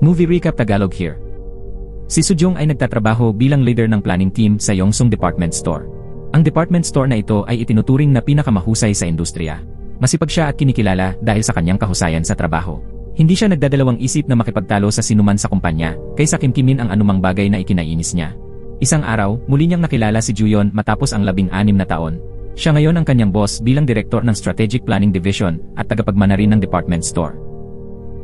Movie Recap Tagalog here. Si Sujong ay nagtatrabaho bilang leader ng planning team sa Yongsun Department Store. Ang department store na ito ay itinuturing na pinakamahusay sa industriya. Masipag siya at kinikilala dahil sa kanyang kahusayan sa trabaho. Hindi siya nagdadalawang isip na makipagtalo sa sinuman sa kumpanya, kaysa kimkimin ang anumang bagay na ikinainis niya. Isang araw, muli niyang nakilala si Juyon matapos ang 16 na taon. Siya ngayon ang kanyang boss bilang direktor ng Strategic Planning Division at tagapagmana rin ng department store.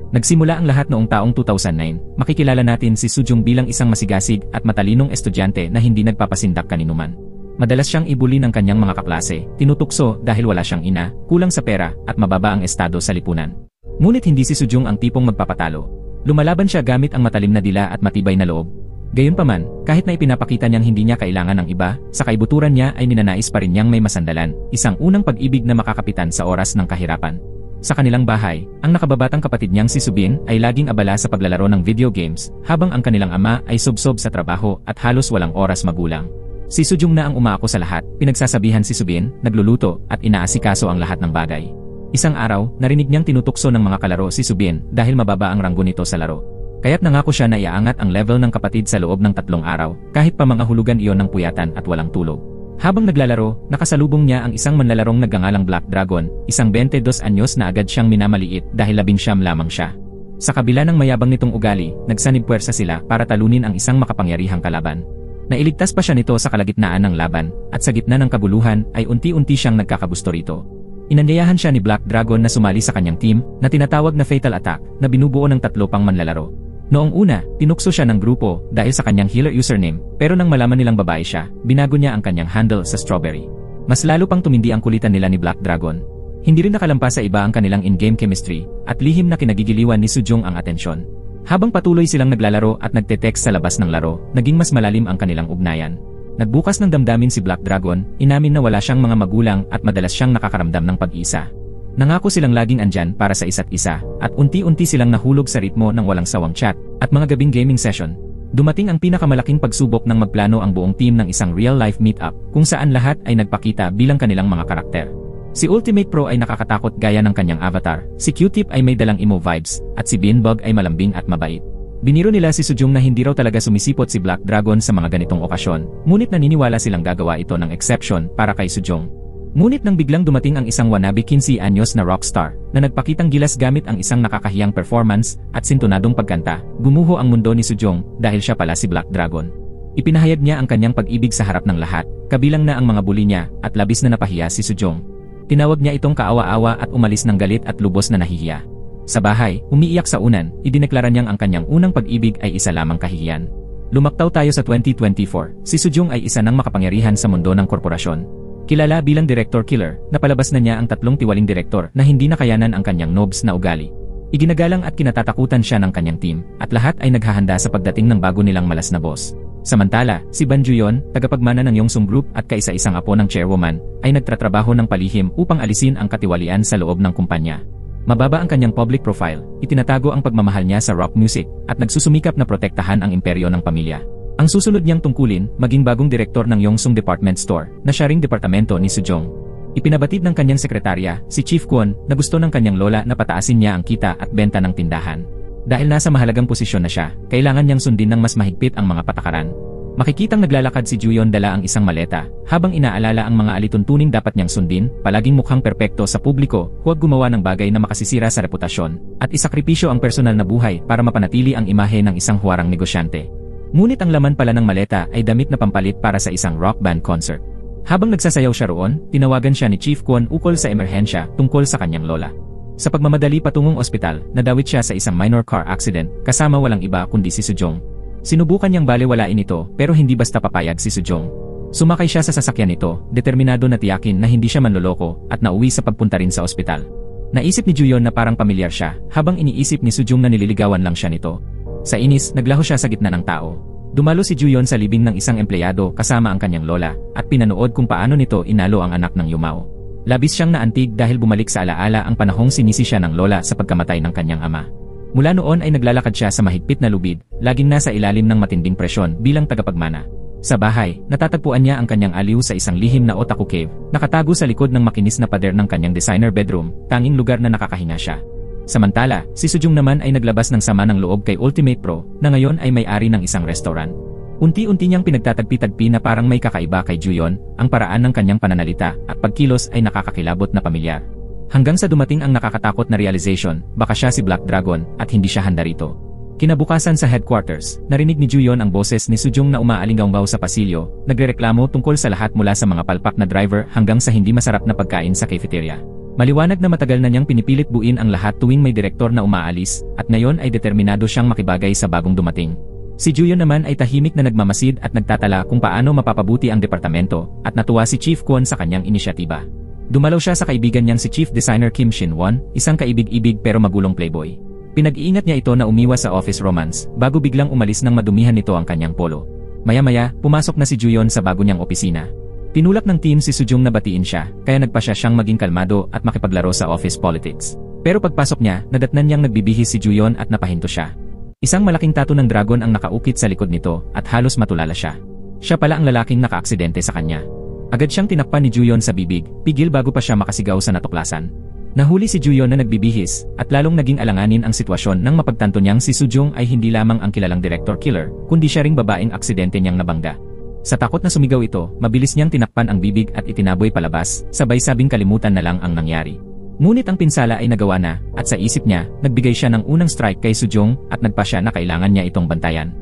Nagsimula ang lahat noong taong 2009, makikilala natin si Sujong bilang isang masigasig at matalinong estudyante na hindi nagpapasindak kaninuman. Madalas siyang ibuli ng kanyang mga kaklase, tinutukso dahil wala siyang ina, kulang sa pera, at mababa ang estado sa lipunan. Ngunit hindi si Sujong ang tipong magpapatalo. Lumalaban siya gamit ang matalim na dila at matibay na loob. Gayunpaman, kahit na ipinapakita niyang hindi niya kailangan ng iba, sa kaibuturan niya ay ninanais pa rin niyang may masandalan, isang unang pag-ibig na makakapitan sa oras ng kahirapan. Sa kanilang bahay, ang nakababatang kapatid niyang si Subin ay laging abala sa paglalaro ng video games, habang ang kanilang ama ay subsob sa trabaho at halos walang oras magulang. Si Sujong na ang umaako sa lahat, pinagsasabihan si Subin, nagluluto, at inaasikaso ang lahat ng bagay. Isang araw, narinig niyang tinutukso ng mga kalaro si Subin dahil mababa ang ranggo nito sa laro. Kaya't nangako siya na iaangat ang level ng kapatid sa loob ng 3 araw, kahit pa mga hulugan iyon ng puyatan at walang tulog. Habang naglalaro, nakasalubong niya ang isang manlalarong nagngangalang Black Dragon, isang 22 anyos na agad siyang minamaliit dahil 19 lamang siya. Sa kabila ng mayabang nitong ugali, nagsanib puwersa sila para talunin ang isang makapangyarihang kalaban. Nailigtas pa siya nito sa kalagitnaan ng laban, at sa gitna ng kabuluhan ay unti-unti siyang nagkakagusto rito. Inanyayahan siya ni Black Dragon na sumali sa kanyang team, na tinatawag na Fatal Attack, na binubuo ng 3 pang manlalaro. Noong una, tinukso siya ng grupo dahil sa kanyang healer username, pero nang malaman nilang babae siya, binago niya ang kanyang handle sa Strawberry. Mas lalo pang tumindi ang kulitan nila ni Black Dragon. Hindi rin nakalampas sa iba ang kanilang in-game chemistry, at lihim na kinagigiliwan ni Sujong ang atensyon. Habang patuloy silang naglalaro at nagte-text sa labas ng laro, naging mas malalim ang kanilang ugnayan. Nagbukas ng damdamin si Black Dragon, inamin na wala siyang mga magulang at madalas siyang nakakaramdam ng pag-isa. Nangako silang laging andyan para sa isa't isa, at unti-unti silang nahulog sa ritmo ng walang sawang chat, at mga gabing gaming session. Dumating ang pinakamalaking pagsubok ng magplano ang buong team ng isang real-life meetup, kung saan lahat ay nagpakita bilang kanilang mga karakter. Si Ultimate Pro ay nakakatakot gaya ng kanyang avatar, si Q-Tip ay may dalang emo vibes, at si Beanbug ay malambing at mabait. Biniro nila si Sujong na hindi raw talaga sumisipot si Black Dragon sa mga ganitong okasyon, ngunit naniniwala silang gagawa ito ng exception para kay Sujong. Ngunit nang biglang dumating ang isang wannabe 15 anyos na rockstar, na nagpakitang gilas gamit ang isang nakakahiyang performance at sintonadong pagkanta, gumuho ang mundo ni Sujong dahil siya pala si Black Dragon. Ipinahayag niya ang kanyang pag-ibig sa harap ng lahat, kabilang na ang mga bully niya, at labis na napahiya si Sujong. Tinawag niya itong kaawa-awa at umalis ng galit at lubos na nahihiya. Sa bahay, umiiyak sa unan, idineklara niyang ang kanyang unang pag-ibig ay isa lamang kahihiyan. Lumaktaw tayo sa 2024, si Sujong ay isa ng makapangyarihan sa mundo ng korporasyon. Kilala bilang Director Killer, napalabas na niya ang 3 tiwaling direktor na hindi nakayanan ang kanyang nobs na ugali. Iginagalang at kinatatakutan siya ng kanyang team, at lahat ay naghahanda sa pagdating ng bago nilang malas na boss. Samantala, si Ban Juyon, tagapagmana ng Yongsun Group at kaisa-isang apo ng chairwoman, ay nagtatrabaho ng palihim upang alisin ang katiwalian sa loob ng kumpanya. Mababa ang kanyang public profile, itinatago ang pagmamahal niya sa rock music, at nagsusumikap na protektahan ang imperyo ng pamilya. Ang susunod niyang tungkulin, maging bagong direktor ng Yongsun Department Store, na siya ring departamento ni Sujong. Ipinabatid ng kanyang sekretarya, si Chief Kwon, na gusto ng kanyang lola na pataasin niya ang kita at benta ng tindahan. Dahil nasa mahalagang posisyon na siya, kailangan niyang sundin ng mas mahigpit ang mga patakaran. Makikitang naglalakad si Juyon dala ang isang maleta, habang inaalala ang mga alituntuning dapat niyang sundin, palaging mukhang perpekto sa publiko, huwag gumawa ng bagay na makasisira sa reputasyon, at isakripisyo ang personal na buhay para mapanatili ang imahe ng isang huwarang negosyante. Ngunit ang laman pala ng maleta ay damit na pampalit para sa isang rock band concert. Habang nagsasayaw siya roon, tinawagan siya ni Chief Kwon ukol sa emerhensya tungkol sa kanyang lola. Sa pagmamadali patungong ospital, nadawit siya sa isang minor car accident, kasama walang iba kundi si Sujong. Sinubukan niyang balewalain ito, pero hindi basta papayag si Sujong. Sumakay siya sa sasakyan nito, determinado na tiyakin na hindi siya manloloko, at nauwi sa pagpunta rin sa ospital. Naisip ni Juyon na parang pamilyar siya, habang iniisip ni Sujong na nililigawan lang siya nito. Sa inis, naglaho siya sa gitna ng tao. Dumalo si Juyon sa libing ng isang empleyado kasama ang kanyang lola, at pinanood kung paano nito inalo ang anak ng Yumao. Labis siyang naantig dahil bumalik sa alaala ang panahong sinisi siya ng lola sa pagkamatay ng kanyang ama. Mula noon ay naglalakad siya sa mahigpit na lubid, laging nasa ilalim ng matinding presyon bilang tagapagmana. Sa bahay, natatagpuan niya ang kanyang aliw sa isang lihim na otaku cave, nakatago sa likod ng makinis na pader ng kanyang designer bedroom, tanging lugar na nakakahinga siya. Samantala, si Sujung naman ay naglabas ng sama ng loob kay Ultimate Pro na ngayon ay may-ari ng isang restaurant. Unti-unti niyang pinagtatagpi-tagpi na parang may kakaiba kay Juyon, ang paraan ng kanyang pananalita at pagkilos ay nakakakilabot na pamilyar. Hanggang sa dumating ang nakakatakot na realization, baka siya si Black Dragon at hindi siya handa rito. Kinabukasan sa headquarters, narinig ni Juyon ang boses ni Sujung na umaalingaw sa pasilyo, nagrereklamo tungkol sa lahat mula sa mga palpak na driver hanggang sa hindi masarap na pagkain sa cafeteria. Maliwanag na matagal na niyang pinipilit buuin ang lahat tuwing may direktor na umaalis, at ngayon ay determinado siyang makibagay sa bagong dumating. Si Juyon naman ay tahimik na nagmamasid at nagtatala kung paano mapapabuti ang departamento, at natuwa si Chief Kwon sa kanyang inisyatiba. Dumalaw siya sa kaibigan niyang si Chief Designer Kim Shin-won, isang kaibig-ibig pero magulong playboy. Pinag-iingat niya ito na umiwas sa office romance, bago biglang umalis nang madumihan nito ang kanyang polo. Maya-maya, pumasok na si Juyon sa bago niyang opisina. Tinulak ng team si Sujung na batiin siya, kaya nagpa siyang maging kalmado at makipaglaro sa office politics. Pero pagpasok niya, nadatnan niyang nagbibihis si Juyon at napahinto siya. Isang malaking tattoo ng dragon ang nakaukit sa likod nito at halos matulala siya. Siya pala ang lalaking nakaaksidente sa kanya. Agad siyang tinakpan ni Juyon sa bibig, pigil bago pa siya makasigaw sa natuklasan. Nahuli si Juyon na nagbibihis at lalong naging alanganin ang sitwasyon nang mapagtanto niyang si Sujung ay hindi lamang ang kilalang director killer, kundi siya ring babaeng aksidente niyang nabangga. Sa takot na sumigaw ito, mabilis niyang tinakpan ang bibig at itinaboy palabas, sabay sabing kalimutan na lang ang nangyari. Ngunit ang pinsala ay nagawa na, at sa isip niya, nagbigay siya ng unang strike kay Sujung at nagpa siya na kailangan niya itong bantayan.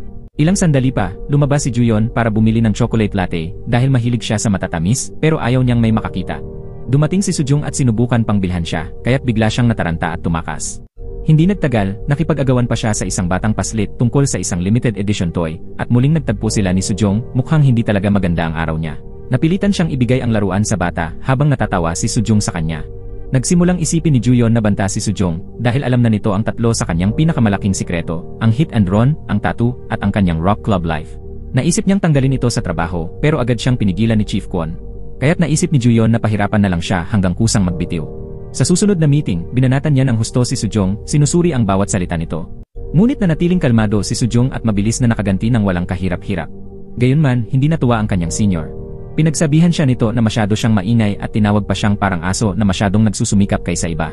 Ilang sandali pa, lumabas si Juyon para bumili ng chocolate latte dahil mahilig siya sa matatamis pero ayaw niyang may makakita. Dumating si Sujung at sinubukan pang bilhan siya, kaya't bigla siyang nataranta at tumakas. Hindi nagtagal, nakipag-agawan pa siya sa isang batang paslit tungkol sa isang limited edition toy, at muling nagtagpo sila ni Sujung, mukhang hindi talaga maganda ang araw niya. Napilitan siyang ibigay ang laruan sa bata habang natatawa si Sujung sa kanya. Nagsimulang isipin ni Juyon na banta si Sujung dahil alam na nito ang tatlo sa kanyang pinakamalaking sikreto, ang hit and run, ang tattoo, at ang kanyang rock club life. Naisip niyang tanggalin ito sa trabaho pero agad siyang pinigilan ni Chief Kwon. Kaya't naisip ni Juyon na pahirapan na lang siya hanggang kusang magbitiw. Sa susunod na meeting, binanatan niya ng husto si Sujung, sinusuri ang bawat salita nito. Ngunit nanatiling kalmado si Sujung at mabilis na nakaganti ng walang kahirap-hirap. Gayunman, hindi natuwa ang kanyang senior. Pinagsabihan siya nito na masyado siyang maingay at tinawag pa siyang parang aso na masyadong nagsusumikap kaysa iba.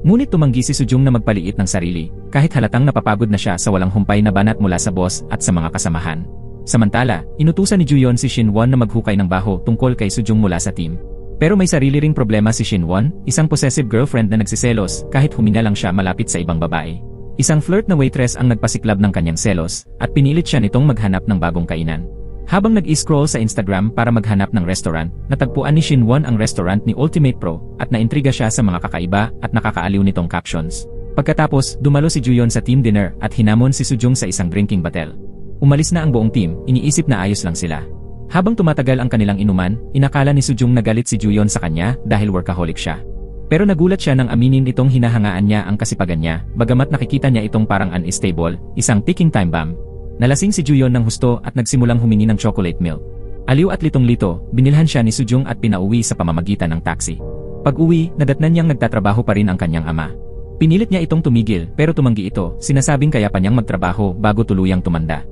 Ngunit tumanggi si Sujung na magpaliit ng sarili, kahit halatang napapagod na siya sa walang humpay na banat mula sa boss at sa mga kasamahan. Samantala, inutusan ni Juyon si Shin-won na maghukay ng baho tungkol kay Sujung mula sa team. Pero may sarili ring problema si Shin-won, isang possessive girlfriend na nagsiselos kahit huminga lang siya malapit sa ibang babae. Isang flirt na waitress ang nagpasiklab ng kanyang selos at pinilit siya nitong maghanap ng bagong kainan. Habang nag-i-scroll sa Instagram para maghanap ng restaurant, natagpuan ni Shin-won ang restaurant ni Ultimate Pro at naintriga siya sa mga kakaiba at nakakaaliw nitong captions. Pagkatapos, dumalo si Juyon sa team dinner at hinamon si Sujung sa isang drinking battle. Umalis na ang buong team, iniisip na ayos lang sila. Habang tumatagal ang kanilang inuman, inakala ni Sujung na galit si Juyon sa kanya dahil workaholic siya. Pero nagulat siya nang aminin itong hinahangaan niya ang kasipagan niya, bagamat nakikita niya itong parang unstable, isang ticking time bomb. Nalasing si Juyon ng husto at nagsimulang humingi ng chocolate milk. Aliw at litong-lito, binilhan siya ni Sujung at pinauwi sa pamamagitan ng taxi. Pag-uwi, nadatnan niyang nagtatrabaho pa rin ang kanyang ama. Pinilit niya itong tumigil pero tumanggi ito, sinasabing kaya pa niyang magtrabaho bago tuluyang tumanda.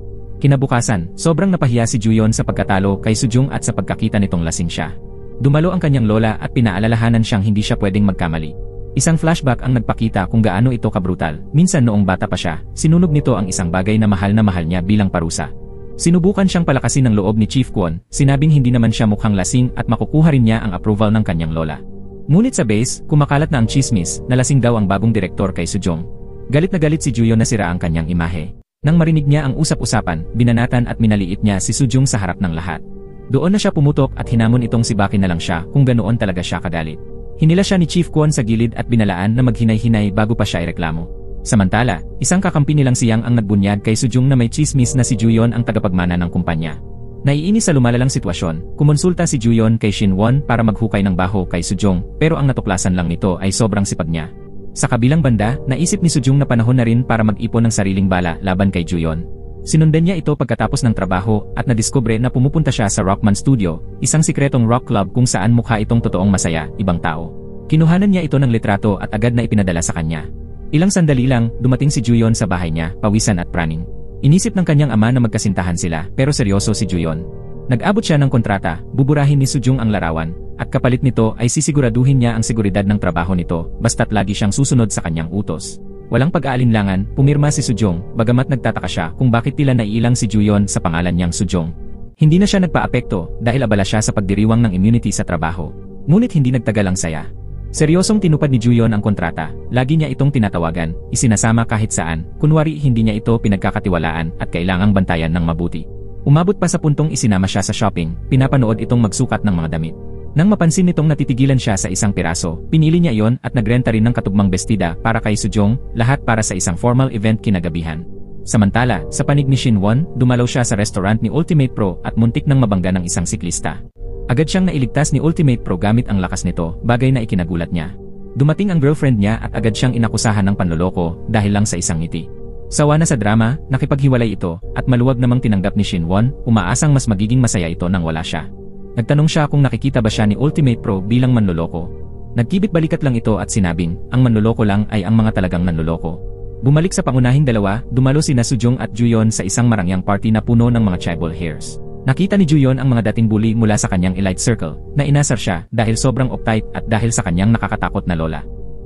Kinabukasan, sobrang napahiya si Juyon sa pagkatalo kay Sujung at sa pagkakita nitong lasing siya. Dumalo ang kanyang lola at pinaalalahanan siyang hindi siya pwedeng magkamali. Isang flashback ang nagpakita kung gaano ito kabrutal. Minsan noong bata pa siya, sinunog nito ang isang bagay na mahal niya bilang parusa. Sinubukan siyang palakasin ng loob ni Chief Kwon, sinabing hindi naman siya mukhang lasing at makukuha rin niya ang approval ng kanyang lola. Ngunit sa base, kumakalat na ang chismis na lasing daw ang bagong direktor kay Sujung. Galit na galit si Juyon na sira ang kanyang imahe. Nang marinig niya ang usap-usapan, binanatan at minaliit niya si Sujung sa harap ng lahat. Doon na siya pumutok at hinamon itong sibakin na lang siya kung ganoon talaga siya kagalit. Hinila siya ni Chief Kwon sa gilid at binalaan na maghinay-hinay bago pa siya ireklamo. Samantala, isang kakampi nilang si Yang ang nagbunyag kay Sujung na may chismis na si Juyon ang tagapagmana ng kumpanya. Naiinis sa lumalalang sitwasyon, kumonsulta si Juyon kay Shin-won para maghukay ng baho kay Sujung, pero ang natuklasan lang nito ay sobrang sipag niya. Sa kabilang banda, naisip ni Sujung na panahon na rin para mag-ipon ng sariling bala laban kay Juyon. Sinundan niya ito pagkatapos ng trabaho at nadiskubre na pumupunta siya sa Rockman Studio, isang sikretong rock club kung saan mukha itong totoong masaya, ibang tao. Kinuhanan niya ito ng litrato at agad na ipinadala sa kanya. Ilang sandali lang, dumating si Juyon sa bahay niya, pawisan at praning. Inisip ng kanyang ama na magkasintahan sila, pero seryoso si Juyon. Nag-abot siya ng kontrata, buburahin ni Sujung ang larawan, at kapalit nito ay sisiguraduhin niya ang seguridad ng trabaho nito basta't lagi siyang susunod sa kanyang utos. Walang pag-aalinlangan, pumirma si Sujong, bagamat nagtataka siya kung bakit tila naiilang si Juyon sa pangalan niyang Sujong. Hindi na siya nagpaapekto dahil abala siya sa pagdiriwang ng immunity sa trabaho. Ngunit hindi nagtagal ang saya. Seryosong tinupad ni Juyon ang kontrata, lagi niya itong tinatawagan, isinasama kahit saan, kunwari hindi niya ito pinagkakatiwalaan at kailangang bantayan ng mabuti. Umabot pa sa puntong isinama siya sa shopping, pinapanood itong magsukat ng mga damit. Nang mapansin nitong natitigilan siya sa isang piraso, pinili niya iyon at nagrenta rin ng katugmang bestida para kay Sujong, lahat para sa isang formal event kinagabihan. Samantala, sa panig ni Shinwon, dumalaw siya sa restaurant ni Ultimate Pro at muntik nang mabangga ng isang siklista. Agad siyang nailigtas ni Ultimate Pro gamit ang lakas nito, bagay na ikinagulat niya. Dumating ang girlfriend niya at agad siyang inakusahan ng panloloko dahil lang sa isang ngiti. Sawa na sa drama, nakipaghiwalay ito at maluwag namang tinanggap ni Shinwon, umaasang mas magiging masaya ito nang wala siya. Nagtanong siya kung nakikita ba siya ni Ultimate Pro bilang manloloko. Nagkibit balikat lang ito at sinabing, ang manloloko lang ay ang mga talagang nanloloko. Bumalik sa pangunahing dalawa, dumalo sina Sujong at Juyon sa isang marangyang party na puno ng mga tribal hairs. Nakita ni Juyon ang mga dating bully mula sa kanyang elite circle, na inasar siya dahil sobrang uptight at dahil sa kanyang nakakatakot na lola.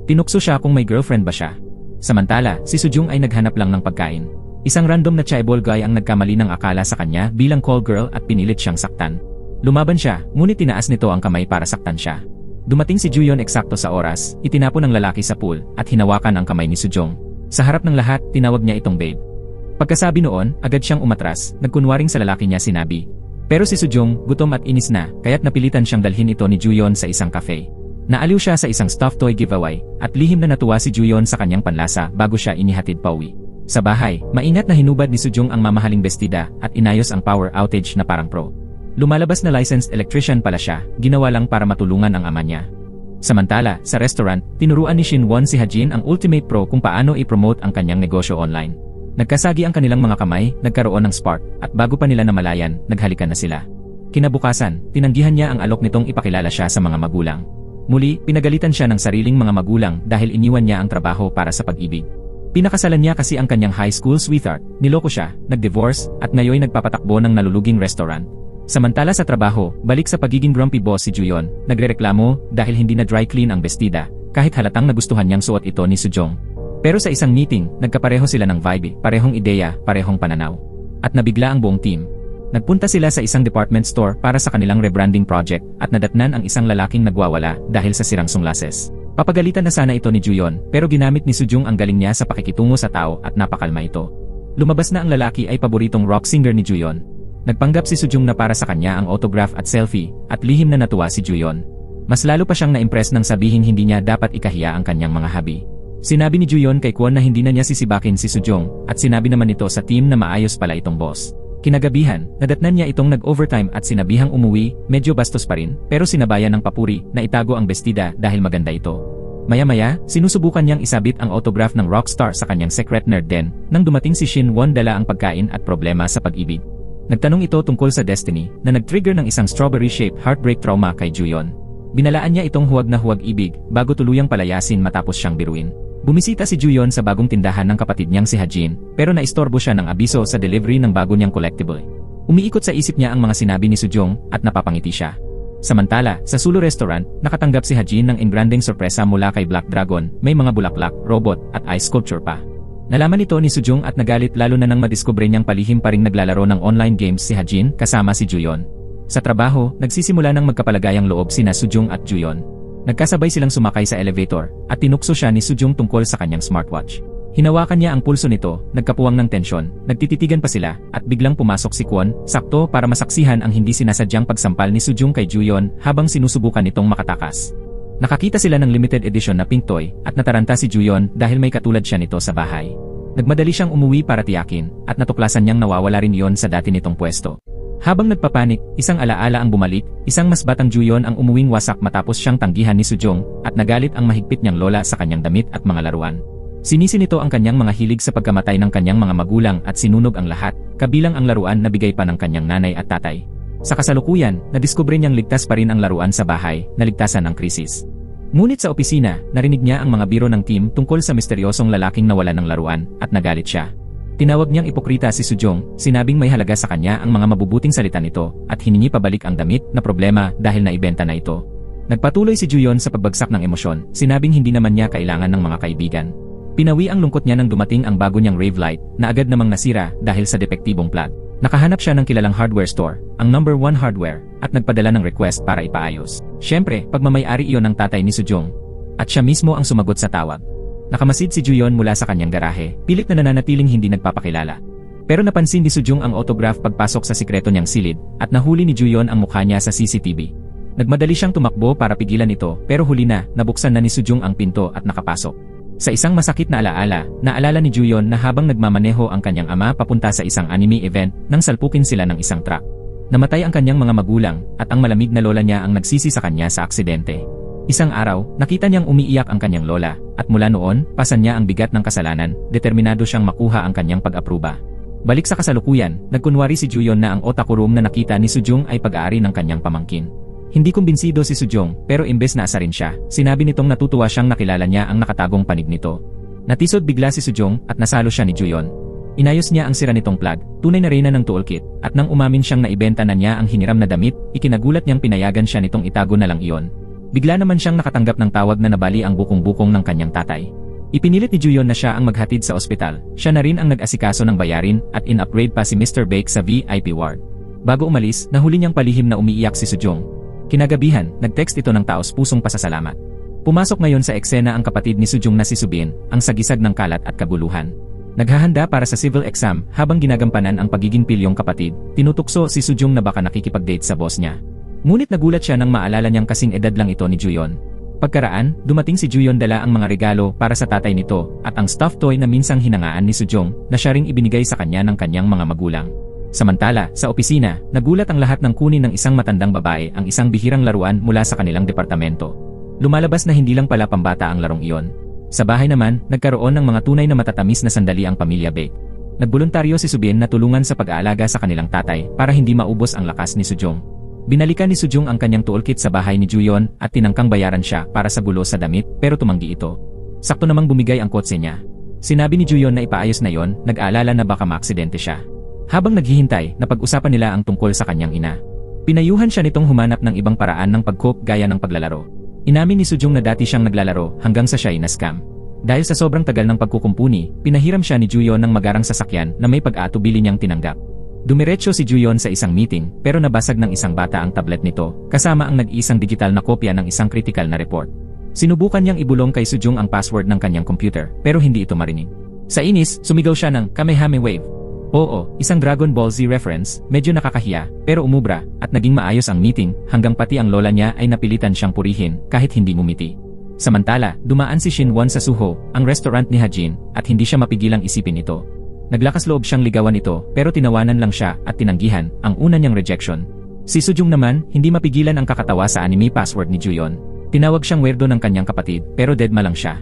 Tinukso siya kung may girlfriend ba siya. Samantala, si Sujong ay naghanap lang ng pagkain. Isang random na tribal guy ang nagkamali ng akala sa kanya bilang call girl at pinilit siyang saktan. Lumaban siya, ngunit tinaas nito ang kamay para saktan siya. Dumating si Juyon eksakto sa oras, itinapon ng lalaki sa pool at hinawakan ang kamay ni Sujong. Sa harap ng lahat, tinawag niya itong babe. Pagkasabi noon, agad siyang umatras, nagkunwaring sa lalaki niya sinabi. Pero si Sujong, gutom at inis na, kaya't napilitan siyang dalhin ito ni Juyon sa isang cafe. Naaliw siya sa isang stuffed toy giveaway, at lihim na natuwa si Juyon sa kanyang panlasa bago siya inihatid pauwi. Sa bahay, maingat na hinubad ni Sujong ang mamahaling bestida at inayos ang power outage na parang pro. Lumalabas na licensed electrician pala siya, ginawa lang para matulungan ang ama niya. Samantala, sa restaurant, tinuruan ni Shinwon si Hajin ang Ultimate Pro kung paano i-promote ang kanyang negosyo online. Nagkasagi ang kanilang mga kamay, nagkaroon ng spark, at bago pa nila namalayan, naghalikan na sila. Kinabukasan, tinanggihan niya ang alok nitong ipakilala siya sa mga magulang. Muli, pinagalitan siya ng sariling mga magulang dahil iniwan niya ang trabaho para sa pag-ibig. Pinakasalan niya kasi ang kanyang high school sweetheart, niloko siya, nag-divorce, at ngayon nagpapatakbo ng naluluging restaurant. Samantala sa trabaho, balik sa pagiging grumpy boss si Juyon, nagrereklamo dahil hindi na dry clean ang bestida, kahit halatang nagustuhan niyang suot ito ni Sujong. Pero sa isang meeting, nagkapareho sila ng vibe, parehong ideya, parehong pananaw. At nabigla ang buong team. Nagpunta sila sa isang department store para sa kanilang rebranding project at nadatnan ang isang lalaking nagwawala dahil sa sirang sunglasses. Papagalitan na sana ito ni Juyon, pero ginamit ni Sujong ang galing niya sa pakikitungo sa tao at napakalma ito. Lumabas na ang lalaki ay paboritong rock singer ni Juyon. Nagpanggap si Sujong na para sa kanya ang autograph at selfie, at lihim na natuwa si Juyon. Mas lalo pa siyang na-impress nang sabihing hindi niya dapat ikahiya ang kanyang mga hobby. Sinabi ni Juyon kay Kwon na hindi na niya sisibakin si Sujong, at sinabi naman ito sa team na maayos pala itong boss. Kinagabihan, nadatnan niya itong nag-overtime at sinabihang umuwi, medyo bastos pa rin, pero sinabayan ng papuri na itago ang bestida dahil maganda ito. Maya-maya, sinusubukan niyang isabit ang autograph ng rockstar sa kanyang secret nerd den, nang dumating si Shinwon dala ang pagkain at problema sa pag-ibig. Nagtanong ito tungkol sa destiny, na nag-trigger ng isang strawberry-shaped heartbreak trauma kay Juyon. Binalaan niya itong huwag na huwag ibig, bago tuluyang palayasin matapos siyang biruin. Bumisita si Juyon sa bagong tindahan ng kapatid niyang si Hajin, pero naistorbo siya ng abiso sa delivery ng bago niyang collectible. Umiikot sa isip niya ang mga sinabi ni Sujong, at napapangiti siya. Samantala, sa Sulu Restaurant, nakatanggap si Hajin ng engrandeng sorpresa mula kay Black Dragon, may mga bulaklak, robot, at ice sculpture pa. Nalaman ito ni Sujong at nagalit lalo na nang madiskubre niyang palihim pa ring naglalaro ng online games si Hajin kasama si Juyon. Sa trabaho, nagsisimula ng magkapalagayang loob sina Sujong at Juyon. Nagkasabay silang sumakay sa elevator, at tinukso siya ni Sujong tungkol sa kanyang smartwatch. Hinawakan niya ang pulso nito, nagkapuwang ng tensyon, nagtititigan pa sila, at biglang pumasok si Kwon, sakto para masaksihan ang hindi sinasadyang pagsampal ni Sujong kay Juyon habang sinusubukan nitong makatakas. Nakakita sila ng limited edition na pink toy, at nataranta si Juyon dahil may katulad siya nito sa bahay. Nagmadali siyang umuwi para tiyakin, at natuklasan niyang nawawala rin iyon sa dati nitong pwesto. Habang nagpapanik, isang alaala ang bumalik, isang mas batang Juyon ang umuwing wasak matapos siyang tanggihan ni Sujong, at nagalit ang mahigpit niyang lola sa kanyang damit at mga laruan. Sinisi nito ang kanyang mga hilig sa pagkamatay ng kanyang mga magulang at sinunog ang lahat, kabilang ang laruan na bigay pa ng kanyang nanay at tatay. Sa kasalukuyan, nadiskubre niyang ligtas pa rin ang laruan sa bahay, naligtasan ng krisis. Ngunit sa opisina, narinig niya ang mga biro ng team tungkol sa misteryosong lalaking nawala ng laruan, at nagalit siya. Tinawag niyang ipokrita si Sujong, sinabing may halaga sa kanya ang mga mabubuting salita nito, at hiningi pabalik ang damit na problema dahil naibenta na ito. Nagpatuloy si Juyon sa pagbagsak ng emosyon, sinabing hindi naman niya kailangan ng mga kaibigan. Pinawi ang lungkot niya nang dumating ang bago niyang rave light na agad namang nasira dahil sa depektibong plug. Nakahanap siya ng kilalang hardware store, ang No. 1 Hardware, at nagpadala ng request para ipaayos. Siyempre, pagmamayari iyon ng tatay ni Sujong. At siya mismo ang sumagot sa tawag. Nakamasid si Juyon mula sa kanyang garahe, pilit na nananatiling hindi nagpapakilala. Pero napansin ni Sujong ang autograph pagpasok sa sikreto niyang silid, at nahuli ni Juyon ang mukha niya sa CCTV. Nagmadali siyang tumakbo para pigilan ito, pero huli na, nabuksan na ni Sujong ang pinto at nakapasok. Sa isang masakit na alaala, naalala ni Juyon na habang nagmamaneho ang kanyang ama papunta sa isang anime event nang salpukin sila ng isang truck. Namatay ang kanyang mga magulang at ang malamig na lola niya ang nagsisi sa kanya sa aksidente. Isang araw, nakita niyang umiiyak ang kanyang lola at mula noon, pasan niya ang bigat ng kasalanan, determinado siyang makuha ang kanyang pag-apruba. Balik sa kasalukuyan, nagkunwari si Juyon na ang otaku room na nakita ni Sujong ay pag-aari ng kanyang pamangkin. Hindi kumbinsido si Sujong, pero imbes na asarin siya, sinabi nitong natutuwa siyang nakilala niya ang nakatagong panig nito. Natisod bigla si Sujong at nasalo siya ni Juyon. Inayos niya ang sira nitong plug, tunay na reyna ng toolkit, at nang umamin siyang naibenta na niya ang hiniram na damit, ikinagulat niyang pinayagan siya nitong itago na lang iyon. Bigla naman siyang nakatanggap ng tawag na nabali ang bukong-bukong ng kanyang tatay. Ipinilit ni Juyon na siya ang maghatid sa ospital, siya na rin ang nag-asikaso ng bayarin at in-upgrade pa si Mr. Bake sa VIP ward. Bago umalis, nahuli niyang palihim na umiiyak si Sujong. Kinagabihan, nag-text ito ng taos-pusong pasasalamat. Pumasok ngayon sa eksena ang kapatid ni Sujong na si Subin, ang sagisag ng kalat at kaguluhan. Naghahanda para sa civil exam habang ginagampanan ang pagiging pilyong kapatid, tinutukso si Sujong na baka nakikipag-date sa boss niya. Ngunit nagulat siya nang maalala niyang kasing edad lang ito ni Juyon. Pagkaraan, dumating si Juyon dala ang mga regalo para sa tatay nito at ang stuffed toy na minsang hinangaan ni Sujong na siya ring ibinigay sa kanya ng kanyang mga magulang. Samantala, sa opisina, nagulat ang lahat ng kunin ng isang matandang babae ang isang bihirang laruan mula sa kanilang departamento. Lumalabas na hindi lang pala pambata ang larong iyon. Sa bahay naman, nagkaroon ng mga tunay na matatamis na sandali ang pamilya Bake. Nagboluntaryo si Subin na tulungan sa pag-aalaga sa kanilang tatay para hindi maubos ang lakas ni Sujong. Binalikan ni Sujong ang kanyang toolkit sa bahay ni Juyon at tinangkang bayaran siya para sa gulo sa damit pero tumanggi ito. Sakto namang bumigay ang kotse niya. Sinabi ni Juyon na ipaayos na yon, nag-aalala na baka maaksidente siya. Habang naghihintay, napag-usapan nila ang tungkol sa kanyang ina. Pinayuhan siya nitong humanap ng ibang paraan ng pag-cope gaya ng paglalaro. Inamin ni Sujong na dati siyang naglalaro hanggang sa siya ay na-scam. Dahil sa sobrang tagal ng pagkukumpuni, pinahiram siya ni Juyon ng magarang sasakyan na may pag-atubili niyang tinanggap. Dumiretso si Juyon sa isang meeting pero nabasag ng isang bata ang tablet nito kasama ang nag-iisang digital na kopya ng isang critical na report. Sinubukan niyang ibulong kay Sujong ang password ng kanyang computer pero hindi ito marinig. Sa inis, sumigaw siya ng Kamehameha Wave. Oo, isang Dragon Ball Z reference, medyo nakakahiya, pero umubra, at naging maayos ang meeting, hanggang pati ang lola niya ay napilitan siyang purihin, kahit hindi ngumiti. Samantala, dumaan si Shinwon sa Suho, ang restaurant ni Hajin, at hindi siya mapigilang isipin ito. Naglakas loob siyang ligawan ito, pero tinawanan lang siya, at tinanggihan, ang una niyang rejection. Si Sujong naman, hindi mapigilan ang kakatawa sa anime password ni Juyon. Tinawag siyang weirdo ng kanyang kapatid, pero deadma lang siya.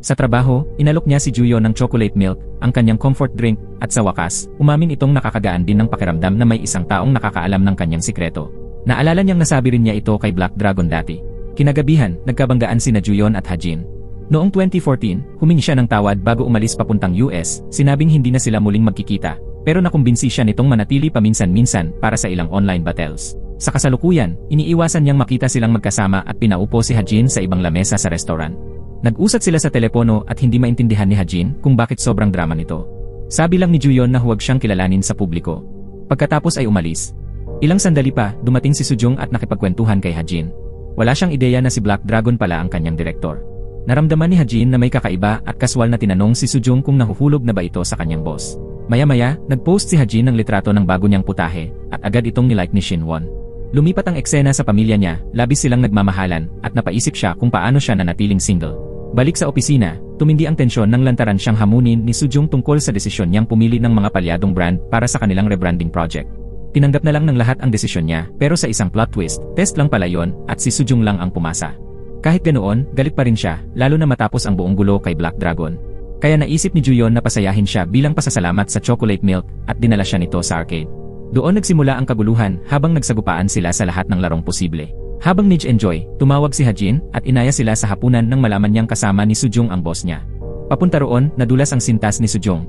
Sa trabaho, inalok niya si Juyon ng chocolate milk, ang kanyang comfort drink, at sa wakas, umamin itong nakakagaan din ng pakiramdam na may isang taong nakakaalam ng kanyang sikreto. Naalala niyang nasabi rin niya ito kay Black Dragon dati. Kinagabihan, nagkabanggaan sina Juyon at Hajin. Noong 2014, humingi siya ng tawad bago umalis papuntang US, sinabing hindi na sila muling magkikita, pero nakumbinsi siya nitong manatili paminsan-minsan para sa ilang online battles. Sa kasalukuyan, iniiwasan niyang makita silang magkasama at pinaupo si Hajin sa ibang lamesa sa restaurant. Nag-usat sila sa telepono at hindi maintindihan ni Hajin kung bakit sobrang drama nito. Sabi lang ni Juyon na huwag siyang kilalanin sa publiko. Pagkatapos ay umalis. Ilang sandali pa, dumating si Sujong at nakipagkwentuhan kay Hajin. Wala siyang ideya na si Black Dragon pala ang kanyang direktor. Naramdaman ni Hajin na may kakaiba at kaswal na tinanong si Sujong kung nahuhulog na ba ito sa kanyang boss. Maya-maya, nag-post si Hajin ng litrato ng bago niyang putahe at agad itong nilike ni Shinwon. Lumipat ang eksena sa pamilya niya, labis silang nagmamahalan at napaisip siya kung paano siya nanatiling single. Balik sa opisina, tumindi ang tensyon nang lantaran siyang hamunin ni Sujong tungkol sa desisyon niyang pumili ng mga palyadong brand para sa kanilang rebranding project. Tinanggap na lang ng lahat ang desisyon niya, pero sa isang plot twist, test lang pala yon at si Sujong lang ang pumasa. Kahit ganoon, galit pa rin siya, lalo na matapos ang buong gulo kay Black Dragon. Kaya naisip ni Juyon na pasayahin siya bilang pasasalamat sa chocolate milk at dinala siya nito sa arcade. Doon nagsimula ang kaguluhan habang nagsagupaan sila sa lahat ng larong posible. Habang nij-enjoy, tumawag si Hajin at inaya sila sa hapunan nang malaman niyang kasama ni Sujong ang boss niya. Papunta roon, nadulas ang sintas ni Sujong.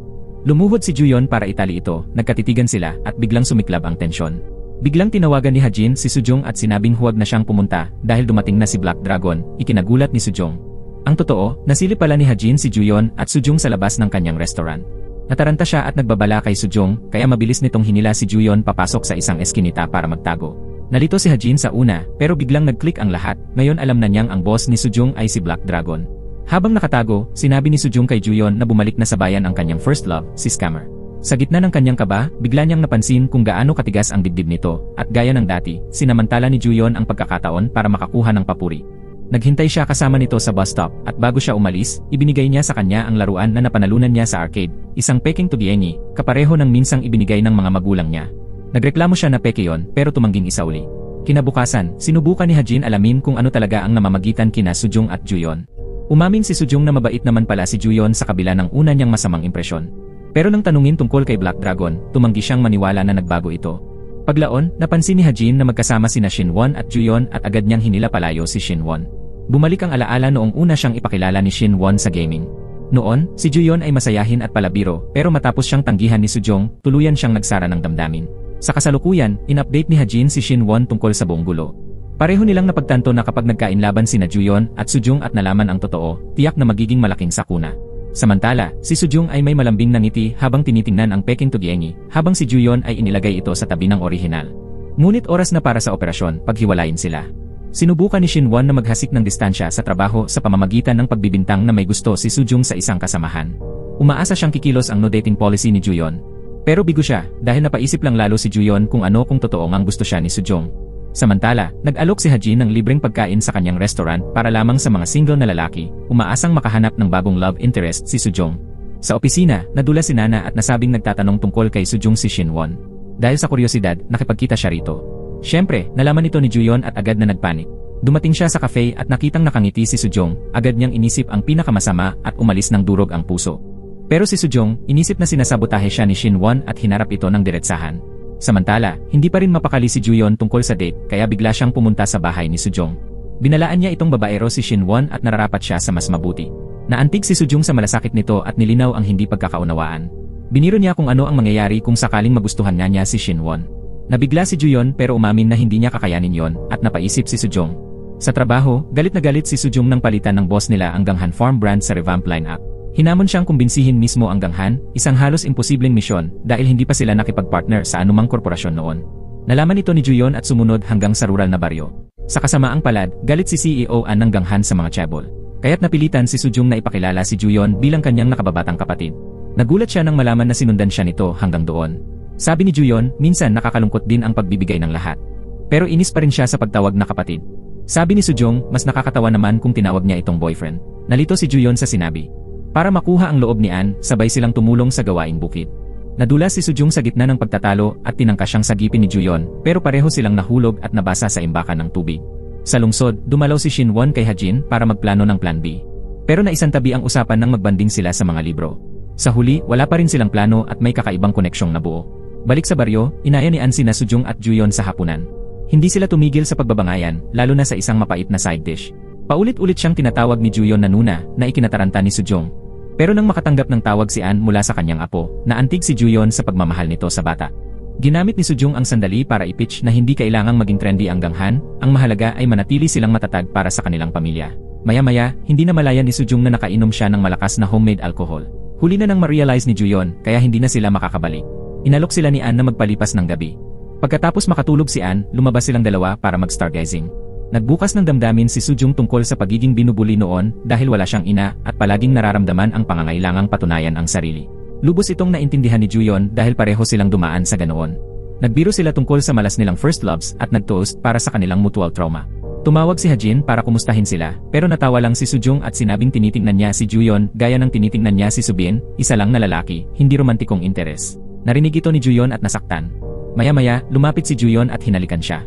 Lumuhod si Juyon para itali ito, nagkatitigan sila at biglang sumiklab ang tensyon. Biglang tinawagan ni Hajin si Sujong at sinabing huwag na siyang pumunta dahil dumating na si Black Dragon. Ikinagulat ni Sujong. Ang totoo, nasilip pala ni Hajin si Juyon at Sujong sa labas ng kanyang restaurant. Nataranta siya at nagbabala kay Sujong, kaya mabilis nitong hinila si Juyon papasok sa isang eskinita para magtago. Nalito si Hajin sa una, pero biglang nag-click ang lahat. Ngayon alam na niyang ang boss ni Sujong ay si Black Dragon. Habang nakatago, sinabi ni Sujong kay Juyon na bumalik na sa bayan ang kanyang first love, si Scammer. Sa gitna ng kanyang kaba, bigla niyang napansin kung gaano katigas ang dibdib nito, at gaya ng dati, sinamantala ni Juyon ang pagkakataon para makakuha ng papuri. Naghintay siya kasama nito sa bus stop, at bago siya umalis, ibinigay niya sa kanya ang laruan na napanalunan niya sa arcade, isang peking tugiengi, kapareho ng minsang ibinigay ng mga magulang niya. Nagreklamo siya na peke yon, pero tumangging isauli. Kinabukasan, sinubukan ni Hajin alamin kung ano talaga ang namamagitan kina Sujong at Juyon. Umamin si Sujong na mabait naman pala si Juyon sa kabila ng una niyang masamang impresyon. Pero nang tanungin tungkol kay Black Dragon, tumanggi siyang maniwala na nagbago ito. Paglaon, napansin ni Hajin na magkasama sina Shinwon at Juyon at agad niyang hinila palayo si Shinwon. Bumalik ang alaala noong una siyang ipakilala ni Shinwon sa gaming. Noon, si Juyon ay masayahin at palabiro, pero matapos siyang tanggihan ni Sujong, tuluyan siyang nagsara ng damdamin. Sa kasalukuyan, in-update ni Hajin si Shinwon tungkol sa buong gulo. Pareho nilang napagtanto na kapag nagkainlaban sina Juyon at Sujong at nalaman ang totoo, tiyak na magiging malaking sakuna. Samantala, si Sujong ay may malambing na ngiti habang tinitingnan ang peking tugiengi, habang si Juyon ay inilagay ito sa tabi ng orihinal. Ngunit oras na para sa operasyon, paghiwalayin sila. Sinubukan ni Shinwon na maghasik ng distansya sa trabaho sa pamamagitan ng pagbibintang na may gusto si Sujong sa isang kasamahan. Umaasa siyang kikilos ang no-dating policy ni Juyon. Pero bigo siya, dahil napaisip lang lalo si Juyon kung totoo ang gusto siya ni Sujong. Samantala, nag-alok si Hajin ng libreng pagkain sa kanyang restaurant para lamang sa mga single na lalaki, umaasang makahanap ng bagong love interest si Sujong. Sa opisina, nadula si Nana at nasabing nagtatanong tungkol kay Sujong si Shinwon. Dahil sa kuryosidad, nakipagkita siya rito. Siyempre, nalaman ito ni Juyon at agad na nagpanik. Dumating siya sa cafe at nakitang nakangiti si Sujong, agad niyang inisip ang pinakamasama at umalis ng durog ang puso. Pero si Sujong, inisip na sinasabotahe siya ni Shinwon at hinarap ito ng diretsahan. Samantala, hindi pa rin mapakali si Juyon tungkol sa date kaya bigla siyang pumunta sa bahay ni Sujong. Binalaan niya itong babaero si Shinwon at nararapat siya sa mas mabuti. Naantig si Sujong sa malasakit nito at nilinaw ang hindi pagkakaunawaan. Biniro niya kung ano ang mangyayari kung sakaling magustuhan niya si Shinwon. Nabigla si Juyon pero umamin na hindi niya kakayanin yon at napaisip si Sujong. Sa trabaho, galit na galit si Sujong nang palitan ng boss nila ang Ganghan Farm brand sa revamp lineup. Hinamon siyang kumbinsihin mismo ang Ganghan, isang halos imposibleng misyon dahil hindi pa sila nakipag-partner sa anumang korporasyon noon. Nalaman ito ni Juyon at sumunod hanggang sa rural na baryo. Sa kasamaang palad, galit si CEO ng Ganghan sa mga chaebol. Kaya't napilitan si Sujong na ipakilala si Juyon bilang kanyang nakababatang kapatid. Nagulat siya nang malaman na sinundan siya nito hanggang doon. Sabi ni Juyon, minsan nakakalungkot din ang pagbibigay ng lahat. Pero inis pa rin siya sa pagtawag na kapatid. Sabi ni Sujong, mas nakakatawa naman kung tinawag niya itong boyfriend. Nalito si Juyon sa sinabi. Para makuha ang loob ni Ann, sabay silang tumulong sa gawaing bukid. Nadula si Sujong sa gitna ng pagtatalo at tinangka siyang sagipin ni Juyon, pero pareho silang nahulog at nabasa sa imbakan ng tubig. Sa lungsod, dumalaw si Shinwon kay Hajin para magplano ng plan B. Pero naisantabi ang usapan nang magbanding sila sa mga libro. Sa huli, wala pa rin silang plano at may kakaibang koneksyong nabuo. Balik sa baryo, inaya ni Ann sina Sujong at Juyon sa hapunan. Hindi sila tumigil sa pagbabangayan, lalo na sa isang mapait na side dish. Paulit-ulit siyang tinatawag ni Juyon na Nuna, na ikinataranta ni Sujong. Pero nang makatanggap ng tawag si Ann mula sa kanyang apo, naantig si Juyon sa pagmamahal nito sa bata. Ginamit ni Sujong ang sandali para i-pitch na hindi kailangang maging trendy ang Ganghan, ang mahalaga ay manatili silang matatag para sa kanilang pamilya. Maya-maya, hindi na malaya ni Sujong na nakainom siya ng malakas na homemade alcohol. Huli na nang ma-realize ni Juyon, kaya hindi na sila makakabalik. Inalok sila ni Ann na magpalipas ng gabi. Pagkatapos makatulog si Ann, lumabas silang dalawa para mag-stargazing. Nagbukas ng damdamin si Sujong tungkol sa pagiging binubuli noon dahil wala siyang ina at palaging nararamdaman ang pangangailangang patunayan ang sarili. Lubos itong naintindihan ni Juyon dahil pareho silang dumaan sa ganoon. Nagbiro sila tungkol sa malas nilang first loves at nag-toast para sa kanilang mutual trauma. Tumawag si Hajin para kumustahin sila pero natawa lang si Sujong at sinabing tinitingnan niya si Juyon gaya ng tinitingnan niya si Subin, isa lang na lalaki, hindi romantikong interes. Narinig ito ni Juyon at nasaktan. Maya-maya, lumapit si Juyon at hinalikan siya.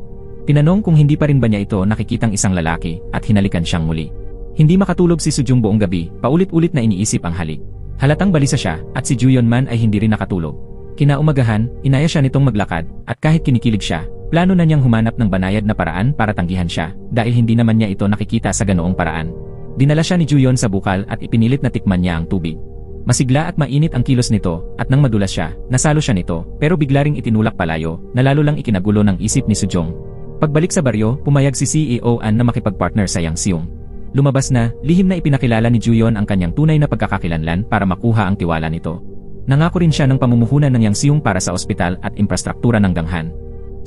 Tinanong kung hindi pa rin ba niya ito nakikitang isang lalaki at hinalikan siyang muli. Hindi makatulog si Sujong buong gabi, paulit-ulit na iniisip ang halik. Halatang balisa siya at si Juyon man ay hindi rin nakatulog. Kinaumagahan, inaya siya nitong maglakad at kahit kinikilig siya, plano na niyang humanap ng banayad na paraan para tanggihan siya dahil hindi naman niya ito nakikita sa ganoong paraan. Dinala siya ni Juyon sa bukal at ipinilit na tikman niya ang tubig. Masigla at mainit ang kilos nito, at nang madulas siya, nasalo siya nito, pero bigla ring itinulak palayo, na lalo lang ikinagulo ng isip ni Sejong. Pagbalik sa baryo, pumayag si CEO An na makipagpartner sa Yang Seung. Lumabas na, lihim na ipinakilala ni Juyon ang kanyang tunay na pagkakakilanlan para makuha ang tiwala nito. Nangako rin siya ng pamumuhunan ng Yang Seung para sa ospital at infrastruktura ng Ganghan.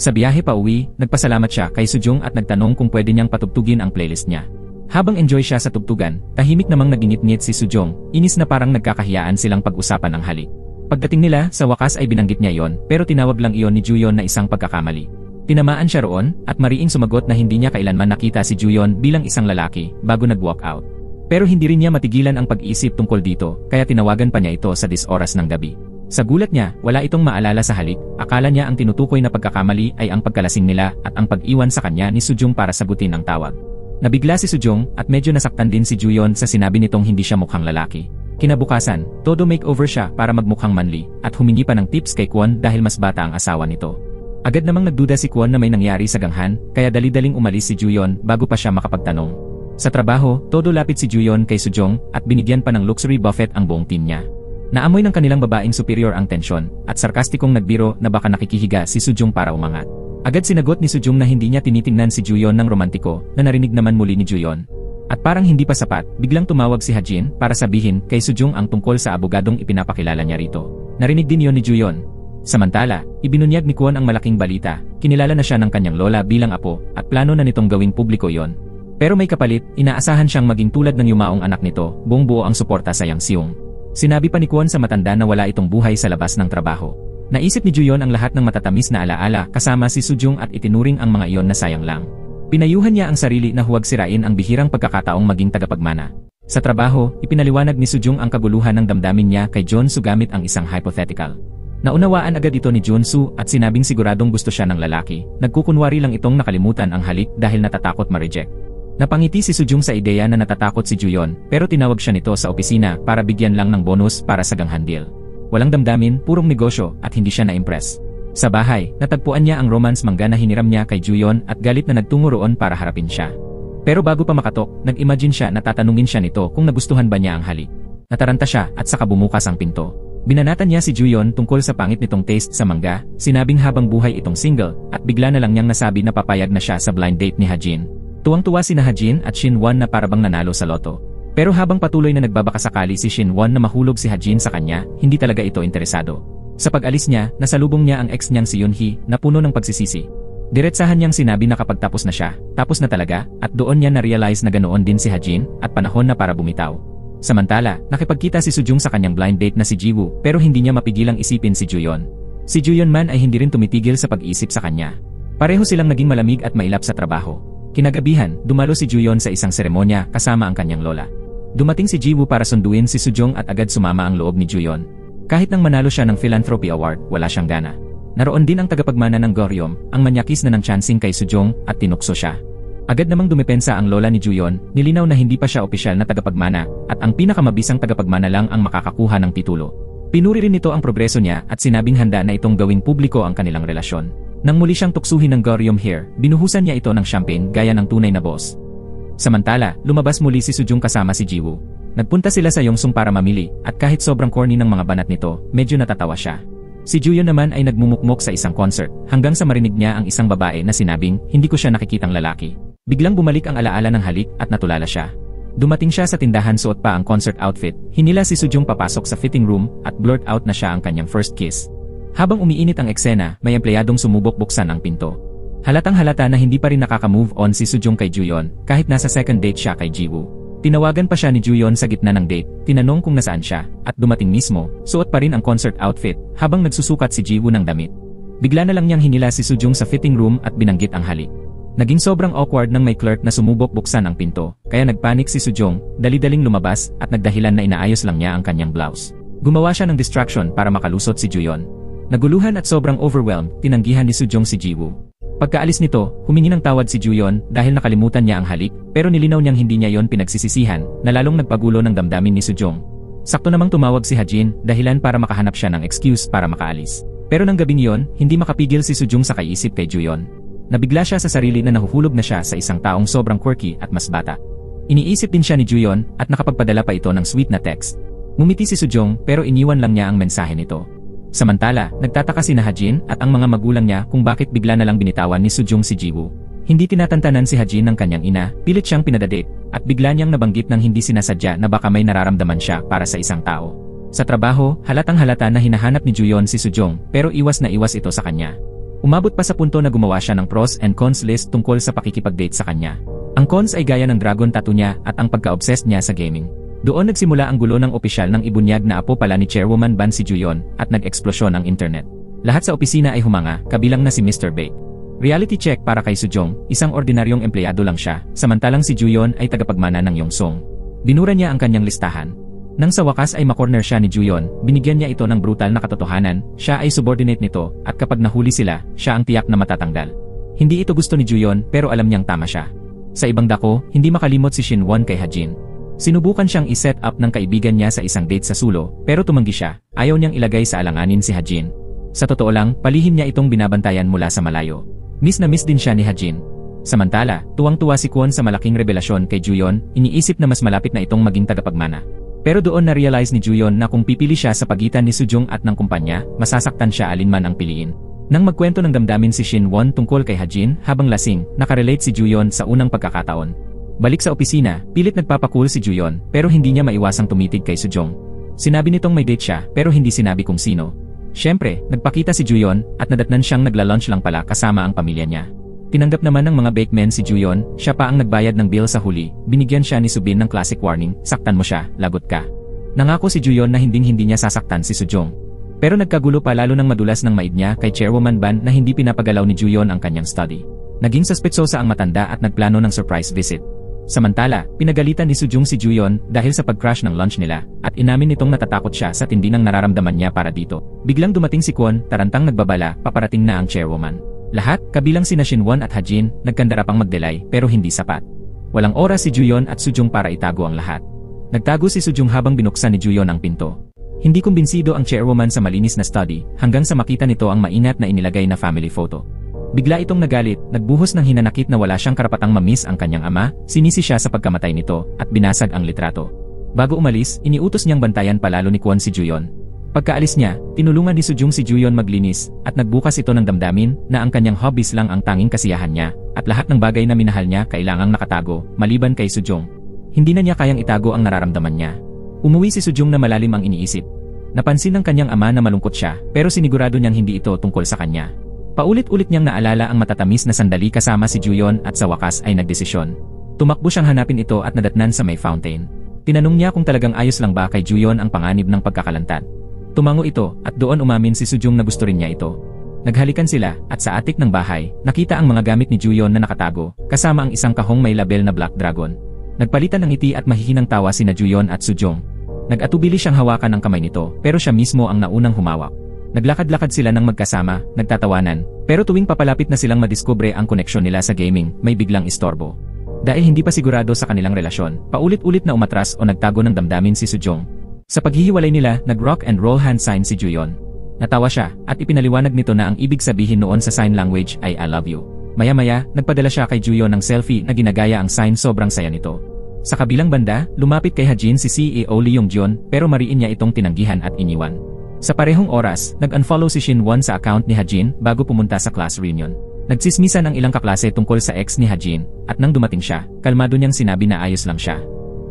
Sa biyahe pa uwi, nagpasalamat siya kay Sejong at nagtanong kung pwede niyang patugtugin ang playlist niya. Habang enjoy siya sa tugtugan, tahimik namang nagingit-ngit si Sejong, inis na parang nagkakahiyaan silang pag-usapan ang halik. Pagdating nila, sa wakas ay binanggit niya yon, pero tinawag lang iyon ni Juyon na isang pagkakamali. Tinamaan siya roon, at mariing sumagot na hindi niya kailanman nakita si Juyon bilang isang lalaki, bago nag-walk out. Pero hindi rin niya matigilan ang pag-isip tungkol dito, kaya tinawagan pa niya ito sa 10 oras ng gabi. Sa gulat niya, wala itong maalala sa halik, akala niya ang tinutukoy na pagkakamali ay ang pagkalasing nila at ang pag-iwan sa kanya ni Sejong para sagutin ang tawag. Nabigla si Sejong at medyo nasaktan din si Juyon sa sinabi nitong hindi siya mukhang lalaki. Kinabukasan, todo makeover siya para magmukhang manly at humingi pa ng tips kay Kwon dahil mas bata ang asawa nito. Agad namang nagduda si Kwon na may nangyari sa Ganghan, kaya dali-daling umalis si Juyon bago pa siya makapagtanong. Sa trabaho, todo lapit si Juyon kay Sejong at binigyan pa ng luxury buffet ang buong team niya. Naamoy ng kanilang babaeng superior ang tensyon at sarkastikong nagbiro na baka nakikihiga si Sejong para umangat. Agad sinagot ni Sejong na hindi niya tinitingnan si Juyon ng romantiko na narinig naman muli ni Juyon. At parang hindi pa sapat, biglang tumawag si Hajin para sabihin kay Sejong ang tungkol sa abogadong ipinapakilala niya rito. Narinig din yon ni Juyon. Samantala, ibinunyag ni Kwon ang malaking balita, kinilala na siya ng kanyang lola bilang apo at plano na nitong gawing publiko yon. Pero may kapalit, inaasahan siyang maging tulad ng yumaong anak nito, buong buo ang suporta sa Yang Seung. Sinabi pa ni Kwon sa matanda na wala itong buhay sa labas ng trabaho. Naisip ni Juyon ang lahat ng matatamis na alaala kasama si Sejong at itinuring ang mga iyon na sayang lang. Pinayuhan niya ang sarili na huwag sirain ang bihirang pagkakataong maging tagapagmana. Sa trabaho, ipinaliwanag ni Sejong ang kaguluhan ng damdamin niya kay Jeonsu gamit ang isang hypothetical. Naunawaan agad ito ni Jeonsu at sinabing siguradong gusto siya ng lalaki. Nagkukunwari lang itong nakalimutan ang halik dahil natatakot ma-reject. Napangiti si Sejong sa ideya na natatakot si Juyon, pero tinawag siya nito sa opisina para bigyan lang ng bonus para sa Ganghan deal. Walang damdamin, purong negosyo at hindi siya na-impress. Sa bahay, natagpuan niya ang romance manga na hiniram niya kay Juyon at galit na nagtungo roon para harapin siya. Pero bago pa makatok, nag-imagine siya na tatanungin siya nito kung nagustuhan ba niya ang halik. Nataranta siya at saka bumukas ang pinto. Binanatan niya si Juyon tungkol sa pangit nitong taste sa manga, sinabing habang buhay itong single, at bigla na lang niyang nasabi na papayag na siya sa blind date ni Hajin. Tuwang-tuwa sina Hajin at Shinwon na parabang nanalo sa loto. Pero habang patuloy na nagbabakasakali si Shinwon na mahulog si Hajin sa kanya, hindi talaga ito interesado. Sa pag-alis niya, nasalubong niya ang ex niyang si Yoonhee na puno ng pagsisisi. Diretsahan niyang sinabi na kapag tapos na siya, tapos na talaga, at doon niya na-realize na ganoon din si Hajin at panahon na para bumitaw. Samantala, nakipagkita si Sejong sa kanyang blind date na si Jiwoo pero hindi niya mapigilang isipin si Juyon. Si Juyon man ay hindi rin tumitigil sa pag-isip sa kanya. Pareho silang naging malamig at mailap sa trabaho. Kinagabihan, dumalo si Juyon sa isang seremonya kasama ang kanyang lola. Dumating si Jiwoo para sunduin si Sejong at agad sumama ang loob ni Juyon. Kahit nang manalo siya ng Philanthropy Award, wala siyang gana. Naroon din ang tagapagmana ng Goryom, ang manyakis na ng chancing kay Sejong at tinukso siya. Agad namang dumepensa ang lola ni Juyon, nilinaw na hindi pa siya opisyal na tagapagmana at ang pinakamabisang tagapagmana lang ang makakakuha ng titulo. Pinuri rin nito ang progreso niya at sinabing handa na itong gawing publiko ang kanilang relasyon. Nang muli siyang tuksuhin ng Goryom hair, binuhusan niya ito ng champagne gaya ng tunay na boss. Samantala, lumabas muli si Sejong kasama si Jiwoo. Nagpunta sila sa Yongsun para mamili, at kahit sobrang corny ng mga banat nito, medyo natatawa siya. Si Juyon naman ay nagmumukmok sa isang concert, hanggang sa marinig niya ang isang babae na sinabing, hindi ko siya nakikitang lalaki. Biglang bumalik ang alaala ng halik at natulala siya. Dumating siya sa tindahan suot pa ang concert outfit, hinila si Sejong papasok sa fitting room at blurt out na siya ang kanyang first kiss. Habang umiinit ang eksena, may empleyadong sumubok buksan ang pinto. Halatang halata na hindi pa rin nakaka-move on si Sejong kay Juyon, kahit nasa second date siya kay Jiwoo. Tinawagan pa siya ni Juyon sa gitna ng date, tinanong kung nasaan siya, at dumating mismo, suot pa rin ang concert outfit, habang nagsusukat si Jiwoo ng damit. Bigla na lang niyang hinila si Sejong sa fitting room at binanggit ang halik. Naging sobrang awkward nang may clerk na sumubok buksan ang pinto, kaya nagpanik si Sejong, dali-daling lumabas at nagdahilan na inaayos lang niya ang kanyang blouse. Gumawa siya ng distraction para makalusot si Juyon. Naguluhan at sobrang overwhelmed, tinanggihan ni Sejong si Jiwoo. Pagkaalis nito, humingi ng tawad si Juyon dahil nakalimutan niya ang halik, pero nilinaw niyang hindi niya yon pinagsisisihan, na lalong nagpagulo ng damdamin ni Sejong. Sakto namang tumawag si Hajin, dahilan para makahanap siya ng excuse para makaalis. Pero nang gabing iyon, hindi makapigil si Sejong sa kaiisip kay Juyon. Nabigla siya sa sarili na nahuhulog na siya sa isang taong sobrang quirky at mas bata. Iniisip din siya ni Juyon at nakapagpadala pa ito ng sweet na text. Ngumiti si Sujong pero iniwan lang niya ang mensahe nito. Samantala, nagtataka si Hajin at ang mga magulang niya kung bakit bigla na lang binitawan ni Sujong si Jiwoo. Hindi tinatantanan si Hajin ng kanyang ina, pilit siyang pinadadate, at bigla niyang nabanggit ng hindi sinasadya na baka may nararamdaman siya para sa isang tao. Sa trabaho, halatang halata na hinahanap ni Juyeon si Sujong pero iwas na iwas ito sa kanya. Umabot pa sa punto na gumawa siya ng pros and cons list tungkol sa pakikipag-date sa kanya. Ang cons ay gaya ng dragon tattoo niya at ang pagka-obsessed niya sa gaming. Doon nagsimula ang gulo ng opisyal ng ibunyag na apo pala ni Chairwoman Ban si Juyeon at nag-eksplosyon ang internet. Lahat sa opisina ay humanga, kabilang na si Mr. Baek. Reality check para kay Sujong, isang ordinaryong empleyado lang siya, samantalang si Juyeon ay tagapagmana ng Yongsong. Binura niya ang kanyang listahan. Nang sa wakas ay makorner siya ni Juyeon, binigyan niya ito ng brutal na katotohanan, siya ay subordinate nito, at kapag nahuli sila, siya ang tiyak na matatanggal. Hindi ito gusto ni Juyeon pero alam niyang tama siya. Sa ibang dako, hindi makalimot si Shinwon kay Hajin. Sinubukan siyang i-set up ng kaibigan niya sa isang date sa Sulo, pero tumanggi siya, ayaw niyang ilagay sa alanganin si Hajin. Sa totoo lang, palihim niya itong binabantayan mula sa malayo. Miss na miss din siya ni Hajin. Samantala, tuwang-tuwa si Kwon sa malaking revelasyon kay Juyeon, iniisip na mas malapit na itong maging tagapagmana. Pero doon na-realize ni Juyeon na kung pipili siya sa pagitan ni Sujong at ng kumpanya, masasaktan siya alinman ang piliin. Nang magkwento ng damdamin si Shinwon tungkol kay Hajin habang lasing, nakarelate si Juyeon sa unang pagkakataon. Balik sa opisina, pilit nagpapacool si Juyeon pero hindi niya maiwasang tumitig kay Sujong. Sinabi nitong may date siya pero hindi sinabi kung sino. Siyempre, nagpakita si Juyeon at nadatnan siyang nagla-lunch lang pala kasama ang pamilya niya. Tinanggap naman ng mga bakemen si Juyeon, siya pa ang nagbayad ng bill sa huli, binigyan siya ni Subin ng classic warning, saktan mo siya, lagot ka. Nangako si Juyeon na hindi niya sasaktan si Sujong. Pero nagkagulo pa lalo ng madulas ng maid niya kay Chairwoman Ban na hindi pinapagalaw ni Juyeon ang kanyang study. Naging suspetsosa ang matanda at nagplano ng surprise visit. Samantala, pinagalitan ni Sujong si Juyeon dahil sa pag-crash ng lunch nila at inamin nitong natatakot siya sa tindi ng nararamdaman niya para dito. Biglang dumating si Kwon, tarantang nagbabala, paparating na ang chairwoman. Lahat, kabilang sina Shinwon at Hajin, nagkandara pang magdelay pero hindi sapat. Walang oras si Juyeon at Sujong para itago ang lahat. Nagtago si Sujong habang binuksan ni Juyeon ang pinto. Hindi kumbinsido ang chairwoman sa malinis na study hanggang sa makita nito ang maingat na inilagay na family photo. Bigla itong nagalit, nagbuhos ng hinanakit na wala siyang karapatang mamiss ang kanyang ama, sinisi siya sa pagkamatay nito, at binasag ang litrato. Bago umalis, iniutos niyang bantayan palalo ni Kwon si Juyeon. Pagkaalis niya, tinulungan ni Sujong si Juyeon maglinis, at nagbukas ito ng damdamin na ang kanyang hobbies lang ang tanging kasiyahan niya, at lahat ng bagay na minahal niya kailangang nakatago, maliban kay Sujong. Hindi na niya kayang itago ang nararamdaman niya. Umuwi si Sujong na malalim ang iniisip. Napansin ng kanyang ama na malungkot siya, pero sinigurado niyang hindi ito tungkol sa kanya. Paulit-ulit niyang naalala ang matatamis na sandali kasama si Juyeon at sa wakas ay nagdesisyon. Tumakbo siyang hanapin ito at nadatnan sa may fountain. Tinanong niya kung talagang ayos lang ba kay Juyeon ang panganib ng pagkakalantad. Tumango ito at doon umamin si Sujong na gusto rin niya ito. Naghalikan sila at sa atik ng bahay, nakita ang mga gamit ni Juyeon na nakatago, kasama ang isang kahong may label na Black Dragon. Nagpalitan ng ngiti at mahihinang tawa sina Juyeon at Sujong. Nag-atubili siyang hawakan ang kamay nito pero siya mismo ang naunang humawak. Naglakad-lakad sila ng magkasama, nagtatawanan, pero tuwing papalapit na silang madiskubre ang koneksyon nila sa gaming, may biglang istorbo. Dahil hindi pa sigurado sa kanilang relasyon, paulit-ulit na umatras o nagtago ng damdamin si Sujong. Sa paghihiwalay nila, nag-rock and roll hand sign si Juyeon. Natawa siya, at ipinaliwanag nito na ang ibig sabihin noon sa sign language ay I love you. Maya-maya, nagpadala siya kay Juyeon ng selfie na ginagaya ang sign, sobrang saya nito. Sa kabilang banda, lumapit kay Hajin si CEO Lee Yong-jeon pero mariin niya itong tinanggihan at iniwan. Sa parehong oras, nag-unfollow si Shinwon sa account ni Hajin bago pumunta sa class reunion. Nagsismisan ang ilang kaklase tungkol sa ex ni Hajin, at nang dumating siya, kalmado niyang sinabi na ayos lang siya.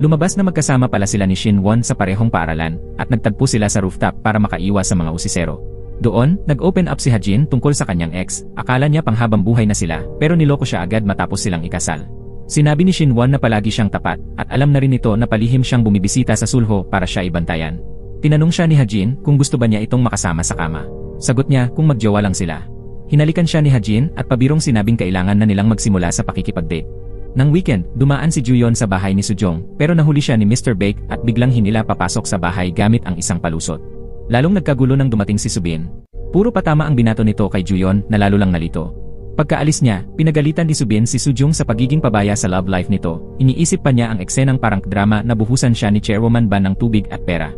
Lumabas na magkasama pala sila ni Shinwon sa parehong paaralan, at nagtagpo sila sa rooftop para makaiwas sa mga usisero. Doon, nag-open up si Hajin tungkol sa kanyang ex, akala niya panghabang buhay na sila, pero niloko siya agad matapos silang ikasal. Sinabi ni Shinwon na palagi siyang tapat, at alam na rin nito na palihim siyang bumibisita sa sulho para siya ibantayan. Tinanong siya ni Hajin kung gusto ba niya itong makasama sa kama. Sagot niya kung magjowa lang sila. Hinalikan siya ni Hajin at pabirong sinabing kailangan na nilang magsimula sa pakikipag-date. Nang weekend, dumaan si Juyeon sa bahay ni Sujong pero nahuli siya ni Mr. Baek at biglang hinila papasok sa bahay gamit ang isang palusot. Lalong nagkagulo nang dumating si Subin. Puro patama ang binato nito kay Juyeon na lalo lang nalito. Pagkaalis niya, pinagalitan ni Subin si Sujong sa pagiging pabaya sa love life nito. Iniisip pa niya ang eksenang parang drama na buhusan siya ni Chairwoman Ban ng tubig at pera.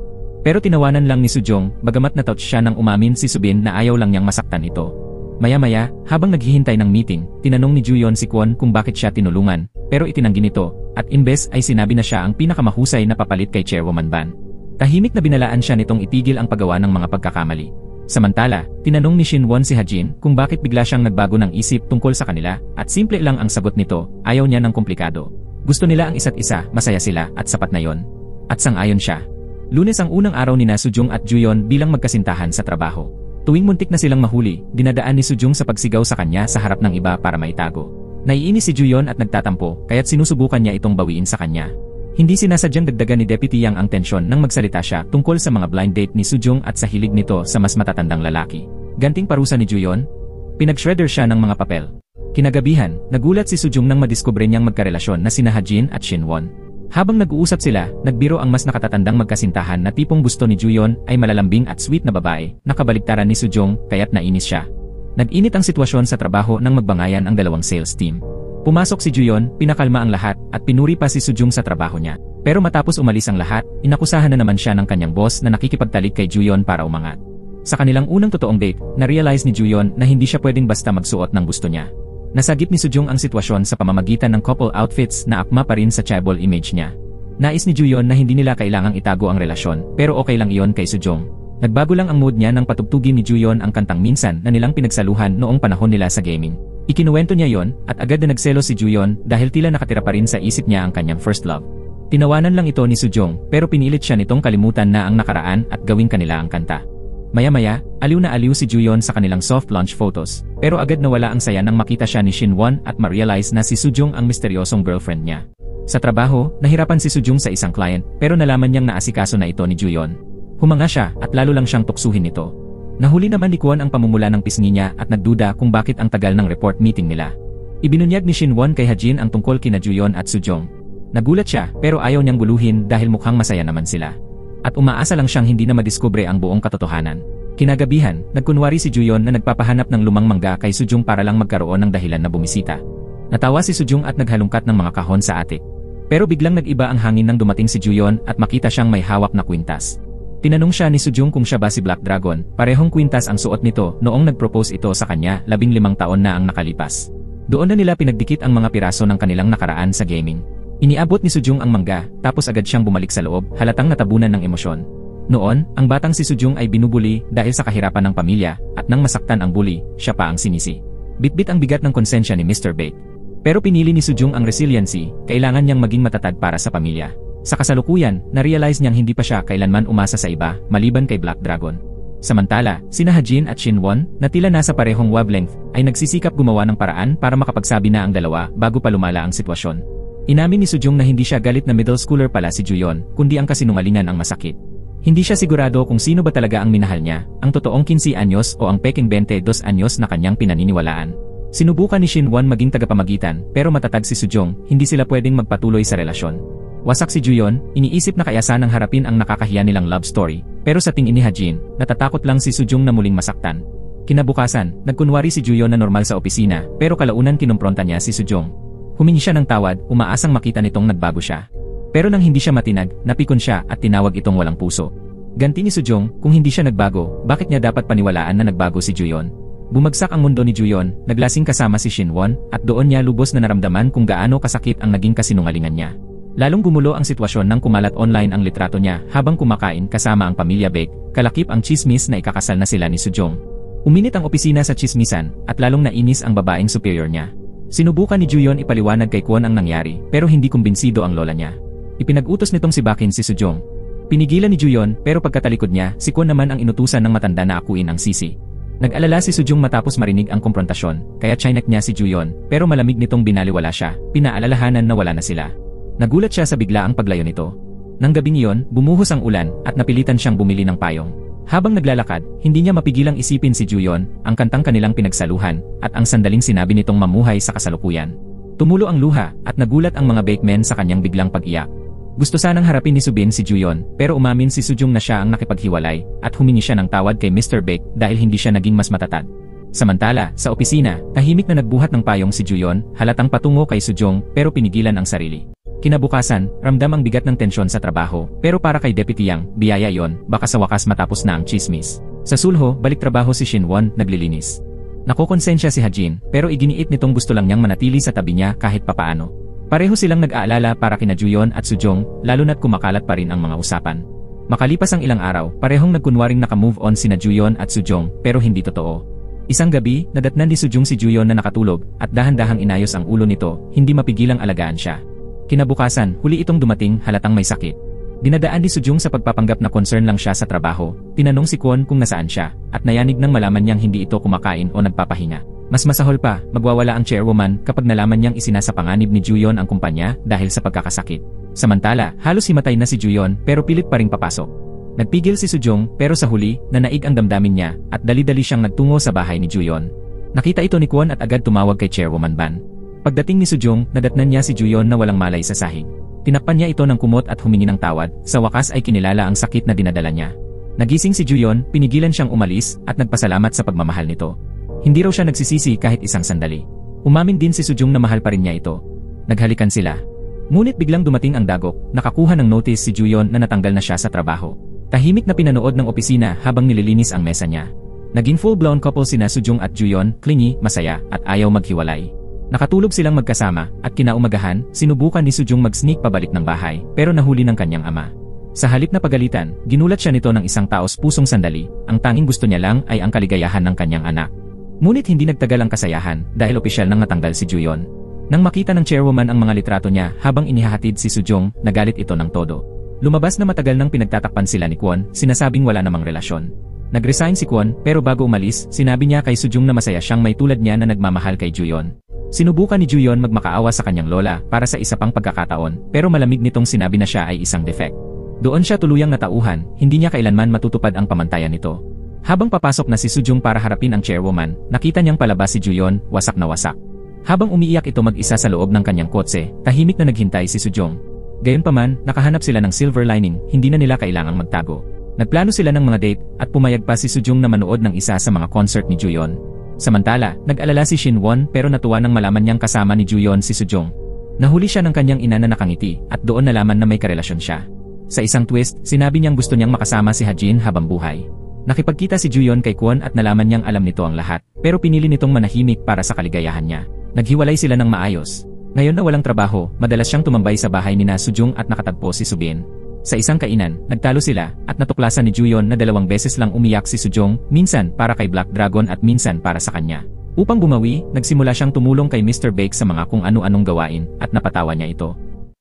Pero tinawanan lang ni Sujong, bagamat natouch siya nang umamin si Subin na ayaw lang niyang masaktan ito. Maya-maya, habang naghihintay ng meeting, tinanong ni Juyeon si Kwon kung bakit siya tinulungan, pero itinanggi nito, at imbes ay sinabi na siya ang pinakamahusay na papalit kay Chairwoman Ban. Tahimik na binalaan siya nitong itigil ang paggawa ng mga pagkakamali. Samantala, tinanong ni Shinwon si Hajin kung bakit bigla siyang nagbago ng isip tungkol sa kanila, at simple lang ang sagot nito, ayaw niya ng komplikado. Gusto nila ang isa't isa, masaya sila, at sapat na yon. At sang-ayon siya. Lunes ang unang araw ni Sujong at Juyeon bilang magkasintahan sa trabaho. Tuwing muntik na silang mahuli, dinadaan ni Sujong sa pagsigaw sa kanya sa harap ng iba para maitago. Naiinis si Juyeon at nagtatampo, kaya't sinusubukan niya itong bawiin sa kanya. Hindi sinasadyang dagdagan ni Deputy Yang ang tensyon nang magsalita siya tungkol sa mga blind date ni Sujong at sa hilig nito sa mas matatandang lalaki. Ganting parusa ni Juyeon, pinag-shredder siya ng mga papel. Kinagabihan, nagulat si Sujong nang madiskubre niyang magkarelasyon na sina Hajin at Shinwon. Habang nag-uusap sila, nagbiro ang mas nakatatandang magkasintahan na tipong gusto ni Juyeon ay malalambing at sweet na babae, nakabaliktaran ni Sujong kaya't nainis siya. Nag-init ang sitwasyon sa trabaho nang magbangayan ang dalawang sales team. Pumasok si Juyeon, pinakalma ang lahat, at pinuri pa si Sujong sa trabaho niya. Pero matapos umalis ang lahat, inakusahan na naman siya ng kanyang boss na nakikipagtalik kay Juyeon para umangat. Sa kanilang unang totoong date, na-realize ni Juyeon na hindi siya pwedeng basta magsuot ng gusto niya. Nasagip ni Sujong ang sitwasyon sa pamamagitan ng couple outfits na akma pa rin sa chaebol image niya. Nais ni Juyeon na hindi nila kailangang itago ang relasyon, pero okay lang iyon kay Sujong. Nagbago lang ang mood niya nang patugtugin ni Juyeon ang kantang Minsan na nilang pinagsaluhan noong panahon nila sa gaming. Ikinuwento niya yon at agad na nagselos si Juyeon dahil tila nakatira pa rin sa isip niya ang kanyang first love. Tinawanan lang ito ni Sujong pero pinilit siya nitong kalimutan na ang nakaraan at gawing kanila ang kanta. Maya-maya, aliw na aliw si Juyeon sa kanilang soft launch photos, pero agad nawala ang saya nang makita siya ni Shinwon at ma-realize na si Sujong ang misteryosong girlfriend niya. Sa trabaho, nahirapan si Sujong sa isang client pero nalaman niyang naasikaso na ito ni Juyeon. Humanga siya at lalo lang siyang tuksuhin nito. Nahuli naman ni Kwon ang pamumula ng pisngi niya at nagduda kung bakit ang tagal ng report meeting nila. Ibinunyag ni Shinwon kay Hajin ang tungkol kina Juyeon at Sujong. Nagulat siya pero ayaw niyang guluhin dahil mukhang masaya naman sila. At umaasa lang siyang hindi na madiskubre ang buong katotohanan. Kinagabihan, nagkunwari si Juyeon na nagpapahanap ng lumang mangga kay Sujong para lang magkaroon ng dahilan na bumisita. Natawa si Sujong at naghalungkat ng mga kahon sa atik. Pero biglang nag-iba ang hangin nang dumating si Juyeon at makita siyang may hawak na kwintas. Tinanong siya ni Sujong kung siya ba si Black Dragon, parehong kwintas ang suot nito noong nag-propose ito sa kanya 15 taon na ang nakalipas. Doon na nila pinagdikit ang mga piraso ng kanilang nakaraan sa gaming. Iniabot ni Sujong ang mangga, tapos agad siyang bumalik sa loob, halatang natabunan ng emosyon. Noon, ang batang si Sujong ay binubuli dahil sa kahirapan ng pamilya, at nang masaktan ang bully, siya pa ang sinisi. Bitbit ang bigat ng konsensya ni Mr. Bake. Pero pinili ni Sujong ang resiliency, kailangan niyang maging matatag para sa pamilya. Sa kasalukuyan, na-realize niyang hindi pa siya kailanman umasa sa iba, maliban kay Black Dragon. Samantala, sina Hajin at Shinwon, na tila nasa parehong wavelength, ay nagsisikap gumawa ng paraan para makapagsabi na ang dalawa bago pa lumala ang sitwasyon. Inamin ni Sujong na hindi siya galit na middle schooler pala si Juyeon, kundi ang kasinungalingan ang masakit. Hindi siya sigurado kung sino ba talaga ang minahal niya, ang totoong 15 anyos o ang peking 22 anyos na kanyang pinaniniwalaan. Sinubukan ni Shinwon maging tagapamagitan, pero matatag si Sujong, hindi sila pwedeng magpatuloy sa relasyon. Wasak si Juyeon, iniisip na kaya sanang harapin ang nakakahiya nilang love story, pero sa tingin ni Hajin, natatakot lang si Sujong na muling masaktan. Kinabukasan, nagkunwari si Juyeon na normal sa opisina, pero kalaunan kinumpronta niya si Sujong. Humingi siya ng tawad, umaasang makita nitong nagbago siya. Pero nang hindi siya matinag, napikon siya at tinawag itong walang puso. Ganti ni Sujong, kung hindi siya nagbago, bakit niya dapat paniwalaan na nagbago si Juyeon? Bumagsak ang mundo ni Juyeon, naglasing kasama si Shinwon, at doon niya lubos na naramdaman kung gaano kasakit ang naging kasinungalingan niya. Lalong gumulo ang sitwasyon nang kumalat online ang litrato niya habang kumakain kasama ang pamilya Baek, kalakip ang chismis na ikakasal na sila ni Sujong. Uminit ang opisina sa chismisan, at lalong nainis ang babaeng superior niya. Sinubukan ni Juyeon ipaliwanag kay Kwon ang nangyari, pero hindi kumbinsido ang lola niya. Ipinag-utos nitong si Bakin si Sujong. Pinigilan ni Juyeon, pero pagkatalikod niya, si Kwon naman ang inutusan ng matanda na akuin ang sisi. Nag-alala si Sujong matapos marinig ang komprontasyon, kaya chinek niya si Juyeon, pero malamig nitong binaliwala siya, pinaalalahanan na wala na sila. Nagulat siya sa biglaang paglayo nito. Nang gabing iyon, bumuhos ang ulan at napilitan siyang bumili ng payong. Habang naglalakad, hindi niya mapigilang isipin si Juyeon, ang kantang kanilang pinagsaluhan, at ang sandaling sinabi nitong mamuhay sa kasalukuyan. Tumulo ang luha at nagulat ang mga Baekmen sa kanyang biglang pag-iyak. Gusto sanang harapin ni Subin si Juyeon, pero umamin si Sujong na siya ang nakipaghiwalay at humingi siya ng tawad kay Mr. Baek dahil hindi siya naging mas matatag. Samantala, sa opisina, tahimik na nagbuhat ng payong si Juyeon, halatang patungo kay Sujong pero pinigilan ang sarili. Kinabukasan, ramdam ang bigat ng tensyon sa trabaho, pero para kay Deputy Yang, biyaya yon, baka sa wakas matapos na ang chismis. Sa sulho, balik trabaho si Shinwon, naglilinis. Nakokonsensya si Hajin, pero iginiit nitong gusto lang niyang manatili sa tabi niya kahit papaano. Pareho silang nag-aalala para kina Juyeon at Sujong, lalo na't kumakalat pa rin ang mga usapan. Makalipas ang ilang araw, parehong nagkunwaring naka-move on sina Juyon at Sujong pero hindi totoo. Isang gabi, nadatnan ni Sujong si Juyon na nakatulog at dahan-dahang inayos ang ulo nito, hindi mapigilang alagaan siya. Kinabukasan, huli itong dumating halatang may sakit. Dinadaan ni Sujong sa pagpapanggap na concern lang siya sa trabaho, tinanong si Kwon kung nasaan siya, at nayanig nang malaman niyang hindi ito kumakain o nagpapahinga. Mas masahol pa, magwawala ang chairwoman kapag nalaman niyang isinasapanganib ni Juyon ang kumpanya dahil sa pagkakasakit. Samantala, halos himatay na si Juyon pero pilit pa ring papasok. Nagpigil si Sujong pero sa huli, nanaig ang damdamin niya at dali-dali siyang nagtungo sa bahay ni Juyon. Nakita ito ni Kwon at agad tumawag kay Chairwoman Ban. Pagdating ni Sujong, nadatnan niya si Juyon na walang malay sa sahig. Tinakpan niya ito ng kumot at humingi ng tawad, sa wakas ay kinilala ang sakit na dinadala niya. Nagising si Juyon, pinigilan siyang umalis at nagpasalamat sa pagmamahal nito. Hindi raw siya nagsisisi kahit isang sandali. Umamin din si Sujong na mahal pa rin niya ito. Naghalikan sila. Ngunit biglang dumating ang dagok, nakakuha ng notice si Juyon na natanggal na siya sa trabaho. Tahimik na pinanood ng opisina habang nililinis ang mesa niya. Naging full-blown couple sina Sujong at Juyon, clingy, masaya, at ayaw maghiwalay. Nakatulog silang magkasama, at kinaumagahan, sinubukan ni Sujong mag-sneak pabalik ng bahay, pero nahuli ng kanyang ama. Sa halip na pagalitan, ginulat siya nito ng isang taos-pusong sandali, ang tanging gusto niya lang ay ang kaligayahan ng kanyang anak. Ngunit hindi nagtagal ang kasayahan, dahil opisyal nang natanggal si Juyon. Nang makita ng chairwoman ang mga litrato niya habang inihahatid si Sujong, nagalit ito ng todo. Lumabas na matagal nang pinagtatakpan sila ni Kwon, sinasabing wala namang relasyon. Nag-resign si Kwon, pero bago umalis, sinabi niya kay Sujong na masaya siyang may tulad niya na nagmamahal kay Juyon. Sinubukan ni Juyon magmakaawa sa kanyang lola para sa isa pang pagkakataon, pero malamig nitong sinabi na siya ay isang defect. Doon siya tuluyang natauhan, hindi niya kailanman matutupad ang pamantayan nito. Habang papasok na si Sujong para harapin ang chairwoman, nakita niyang palabas si Juyon, wasak na wasak. Habang umiiyak ito mag-isa sa loob ng kanyang kotse, tahimik na naghintay si Sujong. Gayunpaman, nakahanap sila ng silver lining, hindi na nila kailangang magtago. Nagplano sila ng mga date, at pumayag pa si Sujong na manood ng isa sa mga concert ni Juyon. Samantala, nag-alala si Shinwon pero natuwa nang malaman niyang kasama ni Juyon si Sujong. Nahuli siya ng kanyang ina na nakangiti, at doon nalaman na may karelasyon siya. Sa isang twist, sinabi niyang gusto niyang makasama si Hajin habang buhay. Nakipagkita si Juyon kay Kwon at nalaman niyang alam nito ang lahat, pero pinili nitong manahimik para sa kaligayahan niya. Naghiwalay sila ng maayos. Ngayon na walang trabaho, madalas siyang tumambay sa bahay ni Sujong at nakatagpo si Subin. Sa isang kainan, nagtalo sila at natuklasan ni Juyon na 2 beses lang umiyak si Sujong, minsan para kay Black Dragon at minsan para sa kanya. Upang bumawi, nagsimula siyang tumulong kay Mr. Bake sa mga kung ano-anong gawain at napatawa niya ito.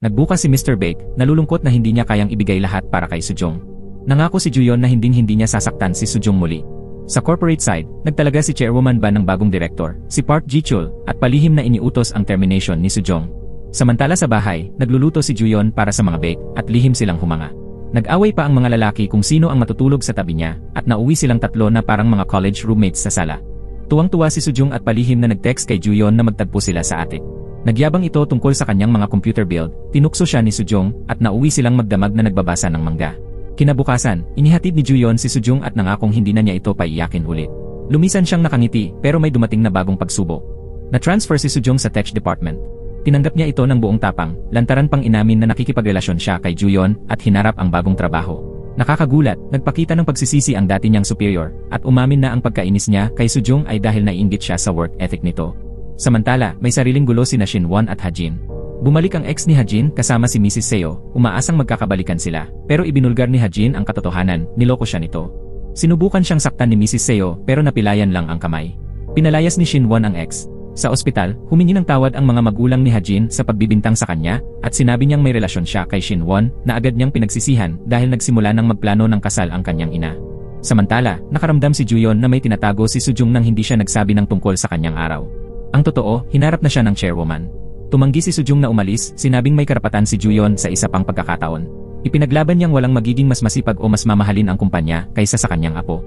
Nagbukas si Mr. Bake, nalulungkot na hindi niya kayang ibigay lahat para kay Sujong. Nangako si Juyon na hindi niya sasaktan si Sujong muli. Sa corporate side, nagtalaga si Chairwoman Ban ng bagong direktor, si Park Ji-chul, at palihim na iniutos ang termination ni Sujong. Samantala sa bahay, nagluluto si Juyon para sa mga bake at lihim silang humanga. Nag-away pa ang mga lalaki kung sino ang matutulog sa tabi niya at nauwi silang tatlo na parang mga college roommates sa sala. Tuwang-tuwa si Sujong at palihim na nag-text kay Juyon na magtagpo sila sa attic. Nagyabang ito tungkol sa kanyang mga computer build, tinukso siya ni Sujong at nauwi silang magdamag na nagbabasa ng mangga. Kinabukasan, inihatid ni Juyon si Sujong at nangakong hindi na niya ito paiyakin ulit. Lumisan siyang nakangiti pero may dumating na bagong pagsubok. Na-transfer si Sujong sa tech department. Tinanggap niya ito ng buong tapang, lantaran pang inamin na nakikipagrelasyon siya kay Juyon at hinarap ang bagong trabaho. Nakakagulat, nagpakita ng pagsisisi ang dati niyang superior at umamin na ang pagkainis niya kay Sujong ay dahil naiinggit siya sa work ethic nito. Samantala, may sariling gulo sina Shinwon at Hajin. Bumalik ang ex ni Hajin kasama si Mrs. Seo, umaasang magkakabalikan sila, pero ibinulgar ni Hajin ang katotohanan, niloko siya nito. Sinubukan siyang saktan ni Mrs. Seo pero napilayan lang ang kamay. Pinalayas ni Shinwon ang ex. Sa ospital, humingi ng tawad ang mga magulang ni Hajin sa pagbibintang sa kanya at sinabi niyang may relasyon siya kay Shinwon na agad niyang pinagsisihan dahil nagsimula ng magplano ng kasal ang kanyang ina. Samantala, nakaramdam si Juyon na may tinatago si Sujong nang hindi siya nagsabi ng tungkol sa kanyang araw. Ang totoo, hinarap na siya ng chairwoman. Tumanggi si Sujong na umalis, sinabing may karapatan si Juyon sa isa pang pagkakataon. Ipinaglaban niyang walang magiging mas masipag o mas mamahalin ang kumpanya kaysa sa kanyang apo.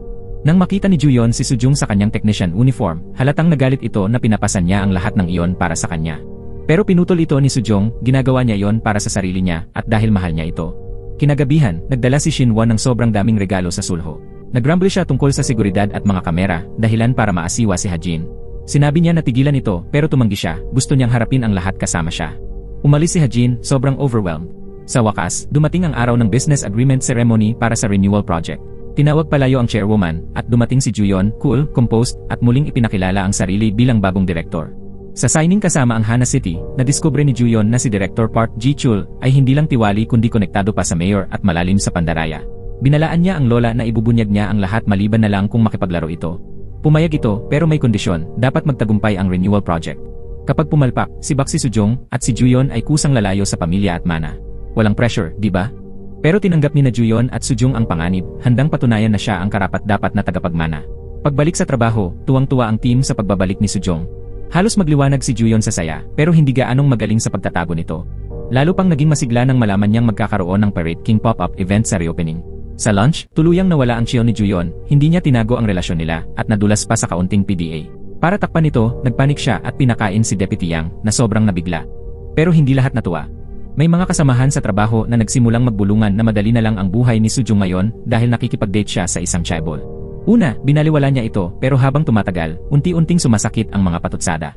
Nang makita ni Juyon si Sujong sa kanyang technician uniform, halatang nagalit ito na pinapasan niya ang lahat ng iyon para sa kanya. Pero pinutol ito ni Sujong, ginagawa niya iyon para sa sarili niya at dahil mahal niya ito. Kinagabihan, nagdala si Shinwon ng sobrang daming regalo sa sulho. Nagramble siya tungkol sa seguridad at mga kamera, dahilan para maasiwa si Hajin. Sinabi niya na tigilan ito pero tumanggi siya, gusto niyang harapin ang lahat kasama siya. Umalis si Hajin, sobrang overwhelmed. Sa wakas, dumating ang araw ng business agreement ceremony para sa renewal project. Tinawag palayo ang chairwoman, at dumating si Juyon, cool, composed, at muling ipinakilala ang sarili bilang bagong direktor. Sa signing kasama ang Hana City, nadiskubre ni Juyon na si Director Park Ji-chul ay hindi lang tiwali kundi konektado pa sa mayor at malalim sa pandaraya. Binalaan niya ang lola na ibubunyag niya ang lahat maliban na lang kung makipaglaro ito. Pumayag ito pero may kondisyon, dapat magtagumpay ang renewal project. Kapag pumalpak, si Bak si Sujong at si Juyon ay kusang lalayo sa pamilya at mana. Walang pressure, di ba? Pero tinanggap ni na Juyon at Sujong ang panganib, handang patunayan na siya ang karapat-dapat na tagapagmana. Pagbalik sa trabaho, tuwang-tuwa ang team sa pagbabalik ni Sujong. Halos magliwanag si Juyon sa saya, pero hindi gaanong magaling sa pagtatago nito. Lalo pang naging masigla nang malaman niyang magkakaroon ng Parade King pop-up event sa reopening. Sa lunch, tuluyang nawala ang chill ni Juyon, hindi niya tinago ang relasyon nila at nadulas pa sa kaunting PDA. Para takpan ito, nagpanik siya at pinakain si Deputy Yang na sobrang nabigla. Pero hindi lahat natuwa. May mga kasamahan sa trabaho na nagsimulang magbulungan na madali na lang ang buhay ni Sujong ngayon dahil nakikipag-date siya sa isang chaebol. Una, binaliwala niya ito pero habang tumatagal, unti-unting sumasakit ang mga patutsada.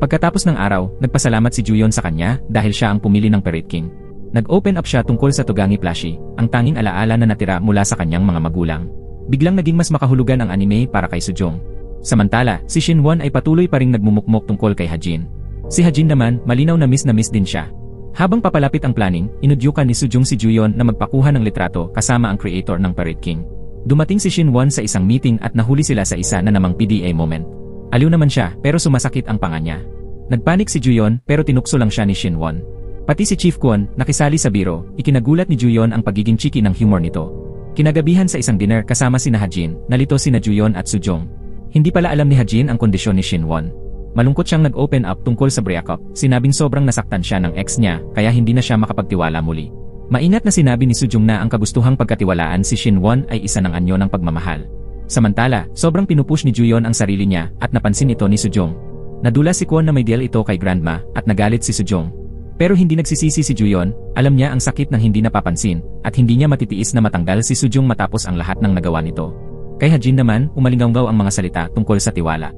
Pagkatapos ng araw, nagpasalamat si Juyon sa kanya dahil siya ang pumili ng Parade King. Nag-open up siya tungkol sa Togangi Plushie, ang tanging alaala na natira mula sa kanyang mga magulang. Biglang naging mas makahulugan ang anime para kay Sujong. Samantala, si Shinwon ay patuloy pa ring nagmumukmok tungkol kay Hajin. Si Hajin naman, malinaw na miss din siya. Habang papalapit ang planning, inudyukan ni Sujong si Juyon na magpakuha ng litrato kasama ang creator ng Parade King. Dumating si Shinwon sa isang meeting at nahuli sila sa isa na namang PDA moment. Aliw naman siya pero sumasakit ang panga niya. Nagpanik si Juyon pero tinukso lang siya ni Shinwon. Pati si Chief Kwon, nakisali sa biro, ikinagulat ni Juyon ang pagiging cheeky ng humor nito. Kinagabihan sa isang dinner kasama sina Hajin, nalito sina Juyon at Sujong. Hindi pala alam ni Hajin ang kondisyon ni Shinwon. Malungkot siyang nag-open up tungkol sa breakup, sinabing sobrang nasaktan siya ng ex niya kaya hindi na siya makapagtiwala muli. Maingat na sinabi ni Sujong na ang kagustuhang pagkatiwalaan si Shinwon ay isa ng anyo ng pagmamahal. Samantala, sobrang pinupush ni Juyon ang sarili niya at napansin ito ni Sujong. Nadula si Kwon na may deal ito kay Grandma at nagalit si Sujong. Pero hindi nagsisisi si Juyon, alam niya ang sakit ng hindi napapansin at hindi niya matitiis na matanggal si Sujong matapos ang lahat ng nagawa nito. Kay Hajin naman, umalinggaw ang mga salita tungkol sa tiwala.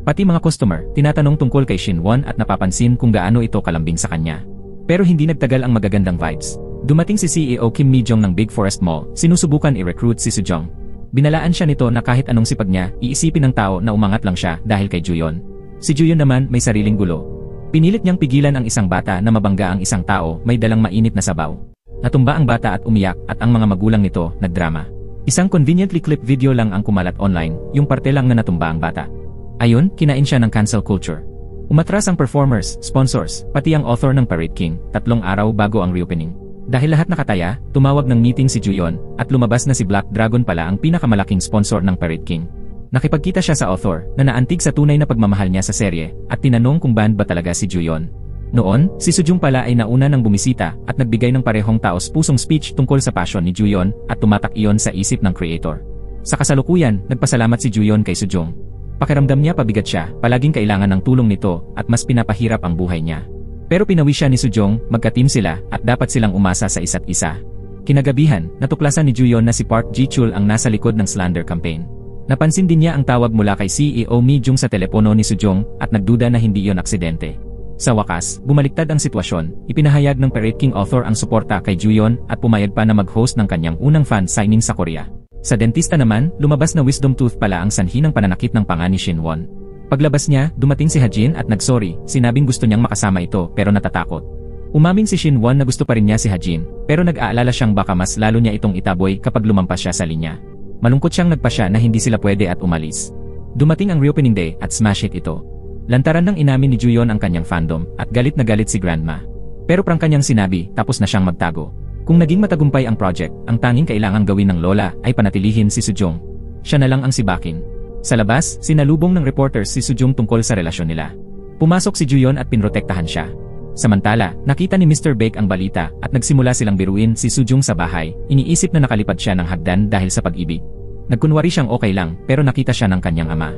Pati mga customer, tinatanong tungkol kay Shinwon at napapansin kung gaano ito kalambing sa kanya. Pero hindi nagtagal ang magagandang vibes. Dumating si CEO Kim Mi-jong ng Big Forest Mall, sinusubukan i-recruit si Sujong. Binalaan siya nito na kahit anong sipag niya, iisipin ng tao na umangat lang siya dahil kay Juyon. Si Juyon naman may sariling gulo. Pinilit niyang pigilan ang isang bata na mabangga ang isang tao may dalang mainit na sabaw. Natumba ang bata at umiyak at ang mga magulang nito nagdrama. Isang conveniently clip video lang ang kumalat online, yung parte lang na natumba ang bata. Ayun, kinain siya ng cancel culture. Umatras ang performers, sponsors, pati ang author ng Parade King, 3 araw bago ang reopening. Dahil lahat nakataya, tumawag ng meeting si Juyon, at lumabas na si Black Dragon pala ang pinakamalaking sponsor ng Parade King. Nakipagkita siya sa author, na naantig sa tunay na pagmamahal niya sa serye, at tinanong kung band ba talaga si Juyon. Noon, si Sujong pala ay nauna ng bumisita at nagbigay ng parehong taos-pusong speech tungkol sa passion ni Juyon at tumatak iyon sa isip ng creator. Sa kasalukuyan, nagpasalamat si Juyon kay Sujong. Pakiramdam niya pabigat siya, palaging kailangan ng tulong nito at mas pinapahirap ang buhay niya. Pero pinawi siya ni Sujong, magka-team sila at dapat silang umasa sa isa't isa. Kinagabihan, natuklasan ni Juyon na si Park Ji-chul ang nasa likod ng slander campaign. Napansin din niya ang tawag mula kay CEO Mi-jung sa telepono ni Sujong at nagduda na hindi iyon aksidente. Sa wakas, bumaliktad ang sitwasyon, ipinahayag ng Parade King author ang suporta kay Juyon at pumayag pa na mag-host ng kanyang unang fan signing sa Korea. Sa dentista naman, lumabas na wisdom tooth pala ang sanhi ng pananakit ng panga ni Shinwon. Paglabas niya, dumating si Hajin at nagsorry, sinabing gusto niyang makasama ito pero natatakot. Umamin si Shinwon na gusto pa rin niya si Hajin, pero nag-aalala siyang baka mas lalo niya itong itaboy kapag lumampas siya sa linya. Malungkot siyang nagpasya na hindi sila pwede at umalis. Dumating ang reopening day at smash hit ito. Lantaran ng inamin ni Juyon ang kanyang fandom at galit na galit si Grandma. Pero prang kanyang sinabi tapos na siyang magtago. Kung naging matagumpay ang project, ang tanging kailangang gawin ng lola ay panatilihin si Sujong. Siya na lang ang sibakin. Sa labas, sinalubong ng reporters si Sujong tungkol sa relasyon nila. Pumasok si Juyon at pinrotektahan siya. Samantala, nakita ni Mr. Baek ang balita at nagsimula silang biruin si Sujong sa bahay, iniisip na nakalipad siya ng hagdan dahil sa pag-ibig. Nagkunwari siyang okay lang pero nakita siya ng kanyang ama.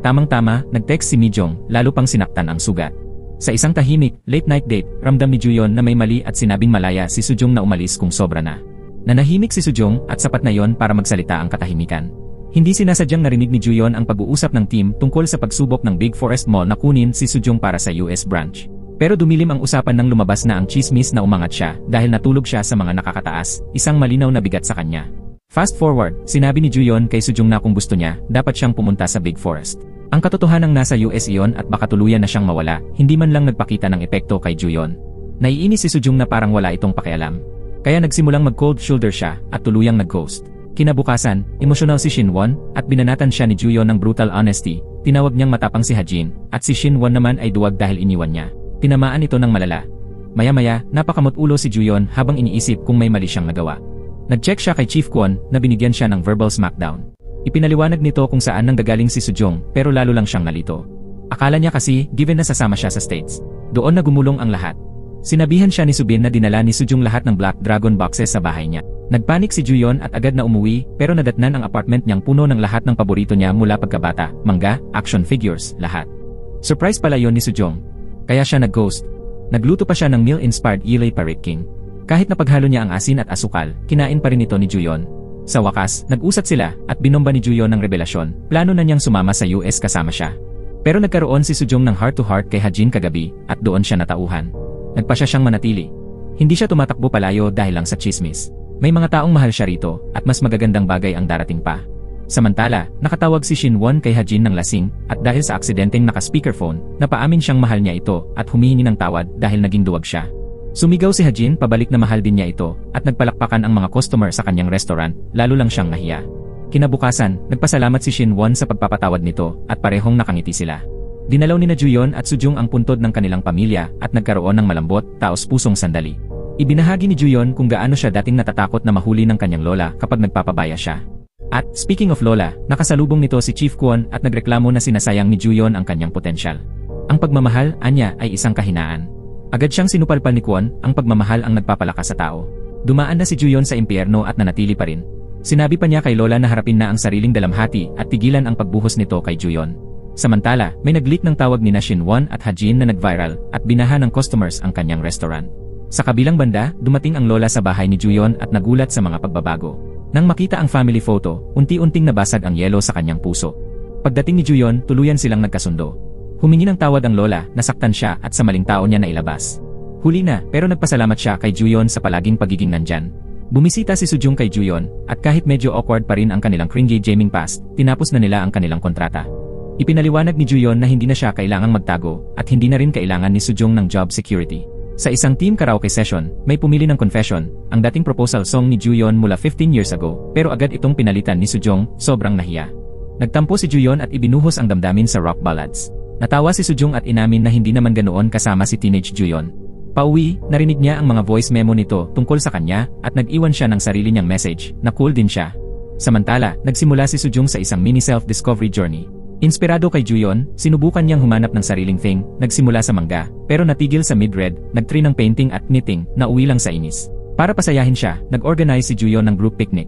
Tamang-tama, nag-text si Mi-jong, lalo pang sinaktan ang sugat. Sa isang tahimik, late-night date, ramdam ni Juyon na may mali at sinabing malaya si Sujong na umalis kung sobra na. Nanahimik si Sujong at sapat na yon para magsalita ang katahimikan. Hindi sinasadyang narinig ni Juyon ang pag-uusap ng team tungkol sa pagsubok ng Big Forest Mall na kunin si Sujong para sa US branch. Pero dumilim ang usapan nang lumabas na ang chismis na umangat siya dahil natulog siya sa mga nakakataas, isang malinaw na bigat sa kanya. Fast forward, sinabi ni Juyon kay Sujong na kung gusto niya, dapat siyang pumunta sa Big Forest. Ang katotohanang nasa US iyon at baka tuluyan na siyang mawala, hindi man lang nagpakita ng epekto kay Juyon. Naiinis si Sujong na parang wala itong pakialam. Kaya nagsimulang mag-cold shoulder siya at tuluyang nag-ghost. Kinabukasan, emosyonal si Shinwon at binanatan siya ni Juyon ng brutal honesty. Tinawag niyang matapang si Hajin at si Shinwon naman ay duwag dahil iniwan niya. Tinamaan ito ng malala. Maya-maya, napakamot-ulo si Juyon habang iniisip kung may mali siyang nagawa. Nag-check siya kay Chief Kwon na binigyan siya ng verbal smackdown. Ipinaliwanag nito kung saan nanggagaling si Sujong pero lalo lang siyang nalito. Akala niya kasi given na sasama siya sa States. Doon na gumulong ang lahat. Sinabihan siya ni Subin na dinala ni Sujong lahat ng Black Dragon boxes sa bahay niya. Nagpanik si Juyon at agad na umuwi pero nadatnan ang apartment niyang puno ng lahat ng paborito niya mula pagkabata, manga, action figures, lahat. Surprise pala yon ni Sujong. Kaya siya nag-ghost. Nagluto pa siya ng meal-inspired Ilay Parrot King. Kahit napaghalo niya ang asin at asukal, kinain pa rin ito ni Juyon. Sa wakas, nag-usat sila at binomba ni Juyon ng revelasyon. Plano na niyang sumama sa US kasama siya. Pero nagkaroon si Sujong ng heart-to-heart kay Hajin kagabi at doon siya natauhan. Nagpasya siyang manatili. Hindi siya tumatakbo palayo dahil lang sa chismis. May mga taong mahal siya rito at mas magagandang bagay ang darating pa. Samantala, nakatawag si Shinwon kay Hajin ng lasing at dahil sa aksidenteng naka-speakerphone, napaamin siyang mahal niya ito at humihingi ng tawad dahil naging duwag siya. Sumigaw si Hajin pabalik na mahal din niya ito at nagpalakpakan ang mga customer sa kanyang restaurant, lalo lang siyang nahiya. Kinabukasan, nagpasalamat si Shinwon sa pagpapatawad nito at parehong nakangiti sila. Dinalaw ni Juyon at Sujong ang puntod ng kanilang pamilya at nagkaroon ng malambot, taos-pusong sandali. Ibinahagi ni Juyon kung gaano siya dating natatakot na mahuli ng kanyang lola kapag nagpapabaya siya. At, speaking of lola, nakasalubong nito si Chief Kwon at nagreklamo na sinasayang ni Juyon ang kanyang potensyal. Ang pagmamahal, anya, ay isang kahinaan. Agad siyang sinupalpal ni Kwon, ang pagmamahal ang nagpapalakas sa tao. Dumaan na si Juyon sa impyerno at nanatili pa rin. Sinabi pa niya kay lola na harapin na ang sariling dalamhati at tigilan ang pagbuhos nito kay Juyon. Samantala, may nag-leak ng tawag ni Shinwon at Hajin na nag-viral at binaha ng customers ang kanyang restaurant. Sa kabilang banda, dumating ang lola sa bahay ni Juyon at nagulat sa mga pagbabago. Nang makita ang family photo, unti-unting nabasag ang yelo sa kanyang puso. Pagdating ni Juyon, tuluyan silang nagkasundo. Humingi ng tawad ang lola, nasaktan siya at sa maling tao niya nailabas. Huli na, pero nagpasalamat siya kay Juyon sa palaging pagiging nandyan. Bumisita si Sujong kay Juyon at kahit medyo awkward pa rin ang kanilang cringy gaming past, tinapos na nila ang kanilang kontrata. Ipinaliwanag ni Juyon na hindi na siya kailangang magtago at hindi na rin kailangan ni Sujong ng job security. Sa isang team karaoke session, may pumili ng Confession, ang dating proposal song ni Juyon mula 15 years ago, pero agad itong pinalitan ni Sujong, sobrang nahiya. Nagtampo si Juyon at ibinuhos ang damdamin sa rock ballads. Natawa si Sujong at inamin na hindi naman ganoon kasama si teenage Juyon. Pauwi, narinig niya ang mga voice memo nito tungkol sa kanya at nag-iwan siya ng sarili niyang message na cool din siya. Samantala, nagsimula si Sujong sa isang mini self-discovery journey. Inspirado kay Juyon, sinubukan niyang humanap ng sariling thing, nagsimula sa manga, pero natigil sa mid-red, nag-try ng painting at knitting, na uwi lang sa inis. Para pasayahin siya, nag-organize si Juyon ng group picnic.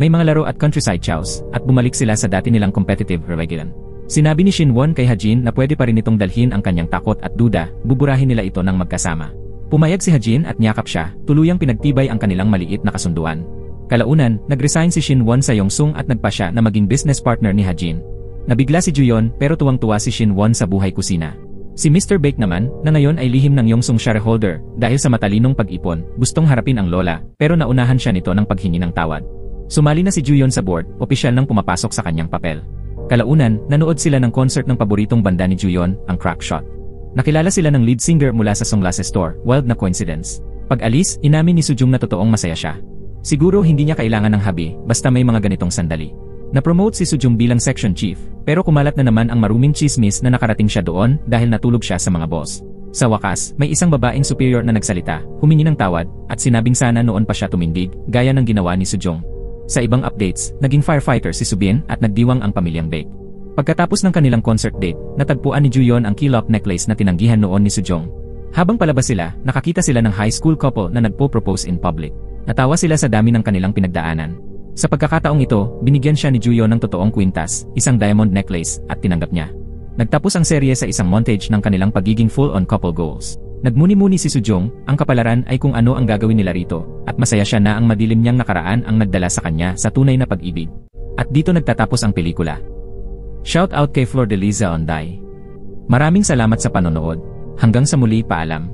May mga laro at countryside chows, at bumalik sila sa dati nilang competitive revegalan. Sinabi ni Shinwon kay Hajin na pwede pa rin itong dalhin ang kanyang takot at duda, buburahin nila ito ng magkasama. Pumayag si Hajin at niyakap siya, tuluyang pinagtibay ang kanilang maliit na kasunduan. Kalaunan, nag-resign si Shinwon sa Yongsung at nagpa siya na maging business partner ni Hajin. Nabigla si Juyon pero tuwang-tuwa si Shinwon sa buhay kusina. Si Mr. Bake naman, na ngayon ay lihim ng Yongsung shareholder, dahil sa matalinong pag-ipon, gustong harapin ang lola, pero naunahan siya nito ng paghingi ng tawad. Sumali na si Juyon sa board, opisyal nang pumapasok sa kanyang papel. Kalaunan, nanood sila ng concert ng paboritong banda ni Juyon, ang Crackshot. Nakilala sila ng lead singer mula sa Sunglasses Store, wild na coincidence. Pag-alis, inamin ni Sujong na totoong masaya siya. Siguro hindi niya kailangan ng habi, basta may mga ganitong sandali. Na-promote si Sujong bilang section chief, pero kumalat na naman ang maruming chismis na nakarating siya doon dahil natulog siya sa mga boss. Sa wakas, may isang babaeng superior na nagsalita, humingi ng tawad, at sinabing sana noon pa siya tumindig, gaya ng ginawa ni Sujong. Sa ibang updates, naging firefighter si Subin at nagdiwang ang pamilyang Bake. Pagkatapos ng kanilang concert date, natagpuan ni Juyon ang key lock necklace na tinanggihan noon ni Sujong. Habang palabas sila, nakakita sila ng high school couple na nagpo-propose in public. Natawa sila sa dami ng kanilang pinagdaanan. Sa pagkakataong ito, binigyan siya ni Juyon ng totoong kwintas, isang diamond necklace, at tinanggap niya. Nagtapos ang serye sa isang montage ng kanilang pagiging full-on couple goals. Nagmuni-muni si Sujong, ang kapalaran ay kung ano ang gagawin nila rito, at masaya siya na ang madilim niyang nakaraan ang nagdala sa kanya sa tunay na pag-ibig. At dito nagtatapos ang pelikula. Shout out kay Flor de Liza Onday. Maraming salamat sa panonood. Hanggang sa muli, paalam.